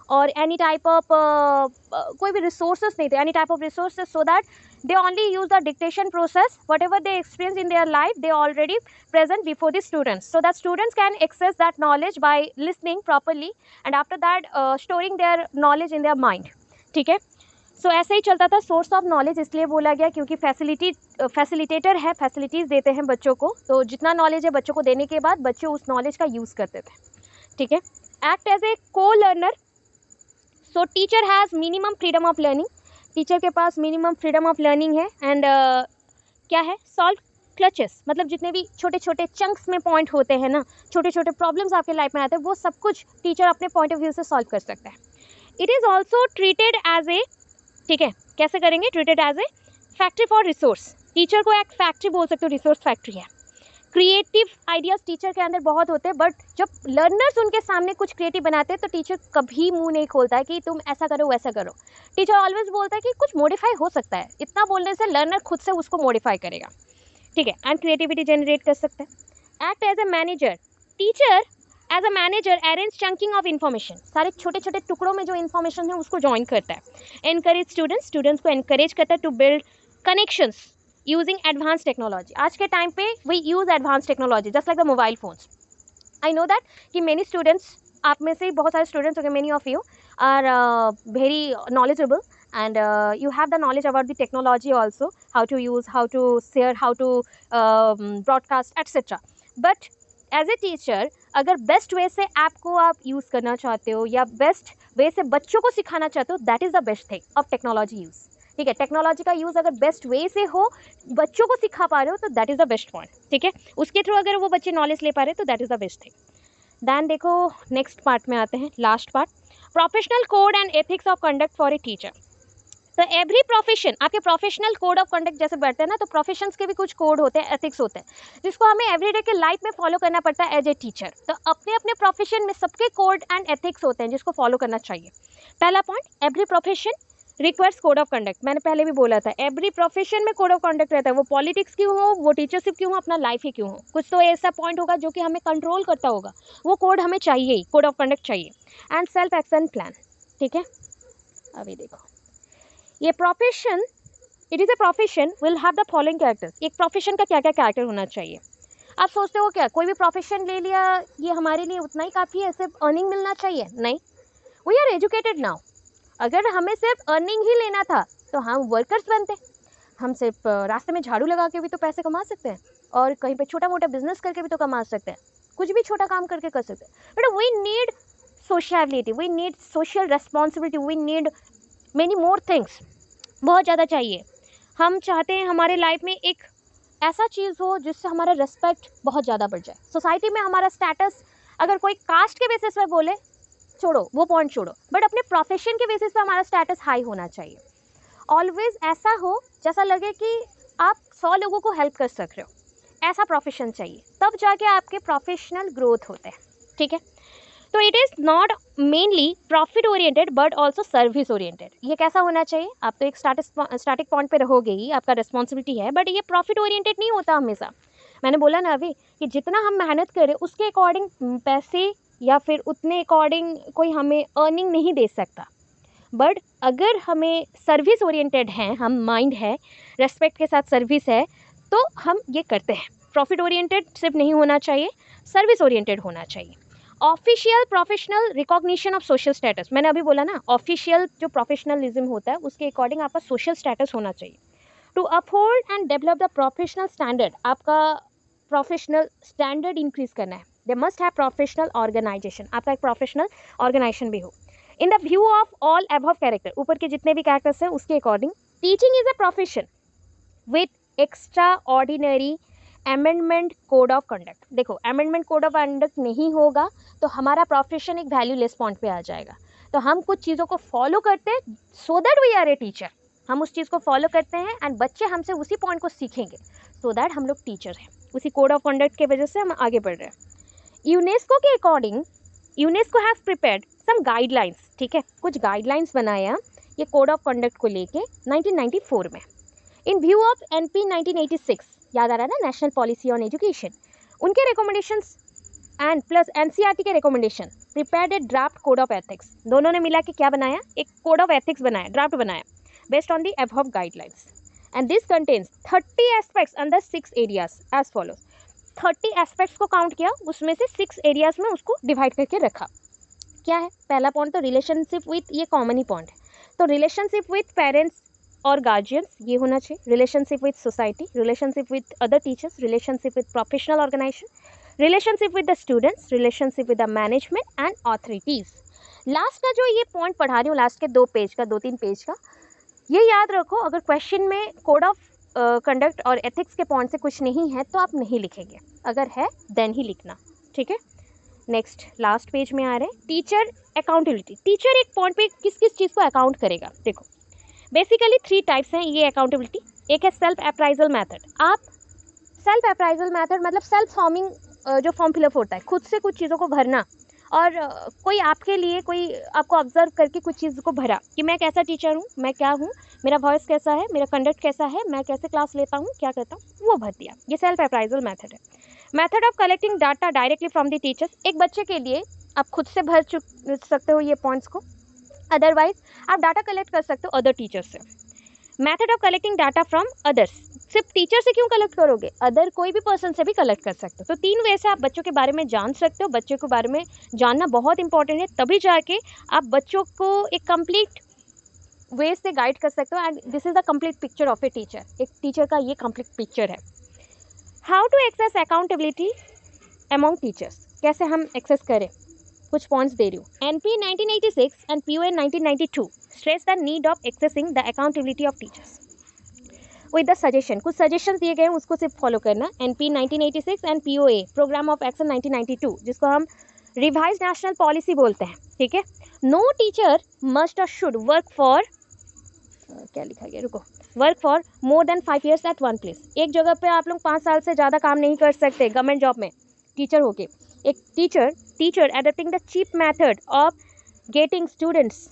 और एनी टाइप ऑफ कोई भी रिसोर्सेज नहीं थे, any type of resources, so that they only use the dictation process. Whatever they experience in their life, they already present before the students, so that students can access that knowledge by listening properly and after that storing their knowledge in their mind. ठीक है, सो ऐसे ही चलता था. Source of knowledge इसलिए बोला गया क्योंकि facilitator है, फैसिलिटीज़ देते हैं बच्चों को, तो जितना नॉलेज है बच्चों को देने के बाद बच्चे उस नॉलेज का यूज़ करते थे. ठीक है, एक्ट एज ए को learner. So teacher has minimum freedom of learning. Teacher के पास मिनिमम फ्रीडम ऑफ लर्निंग है. एंड क्या है, सॉल्व क्लचेस, मतलब जितने भी छोटे छोटे चंक्स में पॉइंट होते हैं ना, छोटे छोटे प्रॉब्लम्स आपके लाइफ में आते हैं, वो सब कुछ टीचर अपने पॉइंट ऑफ व्यू से सॉल्व कर सकता है. It is also treated as a, ठीक है, कैसे करेंगे, treated as a factory for resource. Teacher को एक फैक्ट्री बोल सकते हो, रिसोर्स फैक्ट्री है. क्रिएटिव आइडियाज़ टीचर के अंदर बहुत होते हैं, बट जब लर्नर्स उनके सामने कुछ क्रिएटिव बनाते हैं तो टीचर कभी मुंह नहीं खोलता है कि तुम ऐसा करो वैसा करो. टीचर ऑलवेज बोलता है कि कुछ मॉडिफाई हो सकता है. इतना बोलने से लर्नर खुद से उसको मॉडिफाई करेगा. ठीक है, एंड क्रिएटिविटी जनरेट कर सकते हैं. Act as a manager. Teacher as a manager arrange chunking of information. सारे छोटे छोटे टुकड़ों में जो इन्फॉर्मेशन है उसको ज्वाइन करता है. एनकरेज स्टूडेंट्स को एनकरेज करता है to build connections using advanced technology. आज के टाइम पे we use advanced technology just like the mobile phones. I know that कि many students, आप में से बहुत सारे students होंगे, many of you are very knowledgeable and you have the knowledge about the technology also, how to use, how to share, how to broadcast etc. But as a teacher, अगर best way से app को आप use करना चाहते हो या best way से बच्चों को सिखाना चाहते हो, that is the best thing of technology use. ठीक है, टेक्नोलॉजी का यूज़ अगर बेस्ट वे से हो, बच्चों को सिखा पा रहे हो, तो that is the best point. ठीक है, उसके थ्रू अगर वो बच्चे नॉलेज ले पा रहे हैं तो that is the best thing. Then देखो नेक्स्ट पार्ट में आते हैं, last part, professional code and ethics of conduct for a teacher. तो एवरी प्रोफेशन, आपके प्रोफेशनल कोड ऑफ कंडक्ट जैसे बढ़ते हैं ना, तो प्रोफेशंस के भी कुछ कोड होते हैं, एथिक्स होते हैं, जिसको हमें एवरीडे के लाइफ में फॉलो करना पड़ता है एज ए टीचर. तो अपने अपने प्रोफेशन में सबके कोड एंड एथिक्स होते हैं जिसको फॉलो करना चाहिए. पहला point, every profession requires code of conduct. मैंने पहले भी बोला था, एवरी प्रोफेशन में कोड ऑफ कंडक्ट रहता है, वो पॉलिटिक्स क्यों हो, वो टीचरशिप क्यों हो, अपना लाइफ ही क्यों हो, कुछ तो ऐसा पॉइंट होगा जो कि हमें कंट्रोल करता होगा, वो कोड हमें चाहिए ही, कोड ऑफ कंडक्ट चाहिए. And self action plan. ठीक है, अभी देखो, ये profession it is a profession will have the following characters. एक प्रोफेशन का क्या क्या कैरेक्टर होना चाहिए? आप सोचते हो क्या कोई भी प्रोफेशन ले लिया ये हमारे लिए उतना ही काफ़ी है, सिर्फ अर्निंग मिलना चाहिए? नहीं, वी आर एजुकेटेड नाउ। अगर हमें सिर्फ अर्निंग ही लेना था तो हम वर्कर्स बनते। हम सिर्फ रास्ते में झाड़ू लगा के भी तो पैसे कमा सकते हैं, और कहीं पे छोटा मोटा बिजनेस करके भी तो कमा सकते हैं, कुछ भी छोटा काम करके कर सकते हैं। But we need sociality, we need social responsibility, we need many more things, बहुत ज़्यादा चाहिए। हम चाहते हैं हमारे लाइफ में एक ऐसा चीज़ हो जिससे हमारा रिस्पेक्ट बहुत ज़्यादा बढ़ जाए सोसाइटी में। हमारा स्टेटस, अगर कोई कास्ट के बेसिस पे बोले छोड़ो, वो पॉइंट छोड़ो, बट अपने प्रोफेशन के बेसिस पे हमारा स्टेटस हाई होना चाहिए। ऑलवेज ऐसा हो जैसा लगे कि आप 100 लोगों को हेल्प कर सक रहे हो, ऐसा प्रोफेशन चाहिए, तब जाके आपके प्रोफेशनल ग्रोथ होते हैं। ठीक है, तो it is not mainly profit oriented but also service oriented. ये कैसा होना चाहिए? आप तो एक स्टैटिक पॉइंट पे रहोगे ही, आपका रिस्पॉन्सिबिलिटी है, बट ये प्रॉफिट ओरिएंटेड नहीं होता हमेशा। मैंने बोला ना अभी कि जितना हम मेहनत करें उसके अकॉर्डिंग पैसे या फिर उतने अकॉर्डिंग कोई हमें अर्निंग नहीं दे सकता। बट अगर हमें सर्विस ओरिएंटेड हैं, हम माइंड है, रेस्पेक्ट के साथ सर्विस है, तो हम ये करते हैं। प्रॉफिट ओरिएंटेड सिर्फ नहीं होना चाहिए, सर्विस ओरिएंटेड होना चाहिए। Official professional recognition of social status, मैंने अभी बोला ना, ऑफिशियल जो प्रोफेशनलिज्म होता है उसके अकॉर्डिंग आपका सोशल स्टेटस होना चाहिए। To uphold and develop the professional standard, आपका प्रोफेशनल स्टैंडर्ड इंक्रीज करना है। They must have professional organisation, आपका एक प्रोफेशनल ऑर्गेनाइजेशन भी हो। In the view of all above character, ऊपर के जितने भी कैरेक्टर्स हैं उसके according, teaching is a profession with extraordinary amendment code of conduct. देखो, अमेंडमेंट कोड ऑफ कंडक्ट नहीं होगा तो हमारा प्रोफेशन एक वैल्यूलेस पॉइंट पे आ जाएगा। तो हम कुछ चीज़ों को फॉलो करते हैं so that we are a teacher. हम उस चीज़ को फॉलो करते हैं एंड बच्चे हमसे उसी पॉइंट को सीखेंगे सो दैट हम लोग टीचर हैं। उसी कोड ऑफ कंडक्ट के वजह से हम आगे बढ़ रहे हैं। यूनेस्को के according, UNESCO have prepared some guidelines. ठीक है, कुछ गाइडलाइंस बनाया ये कोड ऑफ कंडक्ट को लेके 1994 में। इन व्यू ऑफ NP 1986, याद आ रहा है ना, नेशनल पॉलिसी ऑन एजुकेशन, उनके रिकमेंडेशंस एंड प्लस NCERT के recommendation, prepared a draft code of ethics. दोनों ने मिला के क्या बनाया? एक कोड ऑफ एथिक्स बनाया, ड्राफ्ट बनाया based on the above guidelines. And this contains 30 aspects under 6 areas as follows. 30 aspects को काउंट किया, उसमें से 6 एरियाज में उसको डिवाइड करके रखा। क्या है? पहला पॉइंट तो रिलेशनशिप विथ, ये कॉमन ही पॉइंट है, तो रिलेशनशिप विथ पेरेंट्स और गार्जियंस ये होना चाहिए, relationship with society, relationship with other teachers, relationship with professional organisation, relationship with the students, relationship with the management and authorities. Last का जो ये पॉइंट पढ़ा रही हूँ, लास्ट के 2-3 पेज का, ये याद रखो। अगर क्वेश्चन में कोड ऑफ कंडक्ट और एथिक्स के पॉइंट से कुछ नहीं है तो आप नहीं लिखेंगे, अगर है देन ही लिखना। ठीक है, नेक्स्ट लास्ट पेज में आ रहे हैं टीचर अकाउंटेबिलिटी। टीचर एक पॉइंट पे किस किस चीज़ को अकाउंट करेगा? देखो, बेसिकली 3 टाइप्स हैं ये अकाउंटेबिलिटी। एक है सेल्फ अप्राइजल मेथड। आप सेल्फ अप्राइजल मेथड मतलब सेल्फ फॉर्मिंग, जो फॉर्म फिलअप होता है, खुद से कुछ चीज़ों को भरना, और कोई आपके लिए, कोई आपको ऑब्जर्व करके कुछ चीज़ को भरा कि मैं कैसा टीचर हूँ, मैं क्या हूँ, मेरा वॉइस कैसा है, मेरा कंडक्ट कैसा है, मैं कैसे क्लास लेता हूँ, क्या करता हूँ, वो भर दिया। ये सेल्फ अप्राइजल मेथड है। Method of collecting data directly from the teachers. एक बच्चे के लिए आप खुद से भर सकते हो ये पॉइंट्स को, अदरवाइज आप डाटा कलेक्ट कर सकते हो अदर टीचर्स से। Method of collecting data from others, सिर्फ टीचर से क्यों कलेक्ट करोगे, अदर कोई भी पर्सन से भी कलेक्ट कर सकते हो। तो 3 वे से आप बच्चों के बारे में जान सकते हो। बच्चों के बारे में जानना बहुत इंपॉर्टेंट है, तभी जाके आप बच्चों को एक कंप्लीट वे से गाइड कर सकते हो। And this is the complete picture of a teacher. एक टीचर का ये कंप्लीट पिक्चर है। How to assess accountability among teachers, कैसे हम एक्सेस करें, कुछ पॉइंट्स दे रही हूँ। NP 1986 and POA 1992 stress the need of assessing the accountability of teachers with the suggestion. कुछ सजेशन दिए गए हैं, उसको सिर्फ फॉलो करना। NP 1986 and POA programme of action 1992, जिसको हम रिवाइज नेशनल पॉलिसी बोलते हैं। ठीक है, नो टीचर मस्ट और शुड वर्क फॉर, क्या लिखा गया, रुको, work for more than 5 years at one place. एक जगह पे आप लोग 5 साल से ज़्यादा काम नहीं कर सकते गवर्नमेंट जॉब में टीचर होके। एक teacher adapting the cheap method of getting students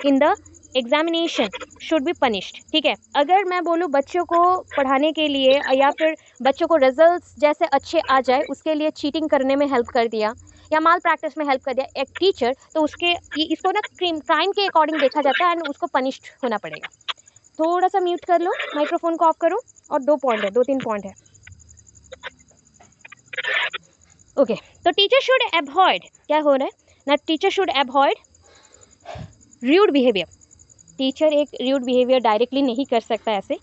in the examination should be punished. ठीक है, अगर मैं बोलूँ बच्चों को पढ़ाने के लिए या फिर बच्चों को रिजल्ट्स जैसे अच्छे आ जाए उसके लिए चीटिंग करने में हेल्प कर दिया या माल प्रैक्टिस में हेल्प कर दिया एक टीचर, तो उसके इसको ना क्राइम के अकॉर्डिंग देखा जाता है एंड उसको पनिश्ड होना पड़ेगा। थोड़ा सा म्यूट कर लो, माइक्रोफोन को ऑफ करो। और 2 पॉइंट है, 2-3 पॉइंट है। ओके, तो टीचर शुड अवॉइड, क्या हो रहा है ना, teacher should avoid rude behaviour. Teacher एक रूड बिहेवियर डायरेक्टली नहीं कर सकता ऐसे,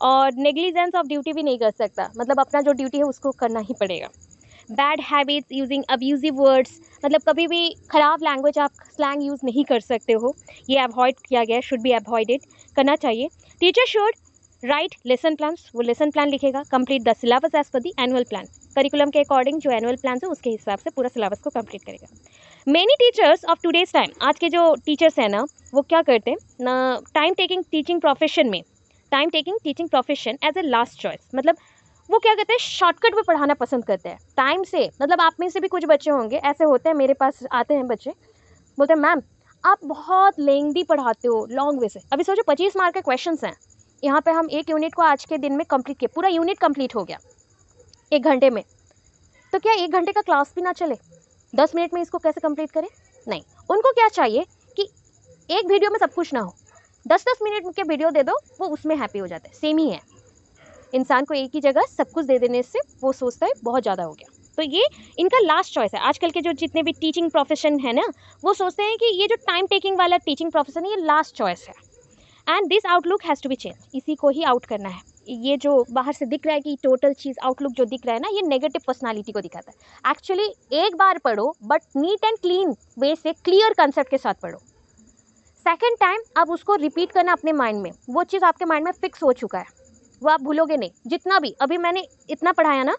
और नेग्लिजेंस ऑफ ड्यूटी भी नहीं कर सकता, मतलब अपना जो ड्यूटी है उसको करना ही पड़ेगा। Bad habits, using abusive words, मतलब कभी भी ख़राब लैंग्वेज आप स्लैंग यूज़ नहीं कर सकते हो, ये अवॉइड किया गया, शुड बी अवॉइडेड, करना चाहिए। Teacher should write lesson plans, वो लेसन प्लान लिखेगा। Complete the syllabus as per the annual plan, curriculum के अकॉर्डिंग जो एनुअल प्लान है उसके हिसाब से पूरा सिलेबस को कंप्लीट करेगा। Many teachers of today's time, आज के जो टीचर्स हैं ना, वो क्या करते हैं ना, टाइम टेकिंग टीचिंग प्रोफेशन में, time taking teaching profession as a last choice, मतलब वो क्या कहते हैं, शॉर्टकट में पढ़ाना पसंद करते हैं टाइम से। मतलब आप में से भी कुछ बच्चे होंगे ऐसे होते हैं, मेरे पास आते हैं बच्चे, बोलते हैं मैम आप बहुत लेंदी पढ़ाते हो, लॉन्ग वे से। अभी सोचो 25 मार्क के क्वेश्चंस हैं, यहाँ पे हम एक यूनिट को आज के दिन में कंप्लीट किया, पूरा यूनिट कंप्लीट हो गया 1 घंटे में। तो क्या 1 घंटे का क्लास भी ना चले, 10 मिनट में इसको कैसे कंप्लीट करें? नहीं, उनको क्या चाहिए कि एक वीडियो में सब कुछ ना हो, 10-10 मिनट के वीडियो दे दो, वो उसमें हैप्पी हो जाते हैं। सेम ही है, इंसान को एक ही जगह सब कुछ दे देने से वो सोचता है बहुत ज़्यादा हो गया। तो ये इनका लास्ट चॉइस है। आजकल के जो जितने भी टीचिंग प्रोफेशन है ना, वो सोचते हैं कि ये जो टाइम टेकिंग वाला टीचिंग प्रोफेशन है ये लास्ट चॉइस है, and this outlook has to be change, इसी को ही आउट करना है। ये जो बाहर से दिख रहा है कि टोटल चीज़ आउटलुक जो दिख रहा है ना, ये नेगेटिव पर्सनालिटी को दिखाता है। एक्चुअली एक बार पढ़ो, बट नीट एंड क्लीन वे से, क्लियर कंसेप्ट के साथ पढ़ो। सेकेंड टाइम अब उसको रिपीट करना अपने माइंड में, वो चीज़ आपके माइंड में फिक्स हो चुका है, वो आप भूलोगे नहीं। जितना भी अभी मैंने इतना पढ़ाया ना,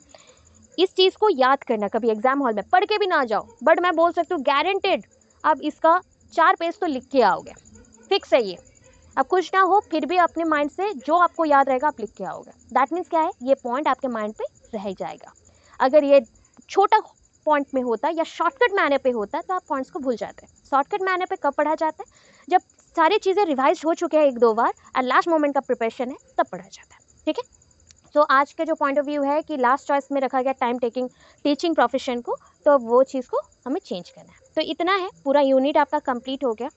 इस चीज़ को याद करना, कभी एग्जाम हॉल में पढ़ के भी ना जाओ, बट मैं बोल सकती हूँ गारंटेड अब इसका 4 पेज तो लिख के आओगे, फिक्स है ये। अब कुछ ना हो फिर भी अपने माइंड से जो आपको याद रहेगा आप लिख के आओगे। दैट मीन्स क्या है, ये पॉइंट आपके माइंड पे रह ही जाएगा। अगर ये छोटा पॉइंट में होता या शॉर्टकट मैनर पे होता तो आप पॉइंट्स को भूल जाते हैं। शॉर्टकट मैनर पे कब पढ़ा जाता है, जब सारी चीज़ें रिवाइज हो चुके हैं 1-2 बार और लास्ट मोमेंट का प्रिपरेशन है, तब पढ़ा जाता है। ठीक है, तो आज के जो पॉइंट ऑफ व्यू है कि लास्ट चॉइस में रखा गया टाइम टेकिंग टीचिंग प्रोफेशन को, तो वो चीज़ को हमें चेंज करना है। तो इतना है, पूरा यूनिट आपका कंप्लीट हो गया।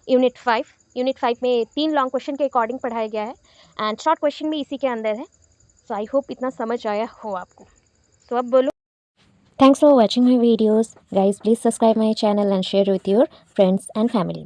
यूनिट 5 में 3 लॉन्ग क्वेश्चन के अकॉर्डिंग पढ़ाया गया है, एंड शॉर्ट क्वेश्चन भी इसी के अंदर है। सो आई होप इतना समझ आया हो आपको। सो अब बोलो। Thanks for watching my videos. Guys, please subscribe my channel and share with your friends and family.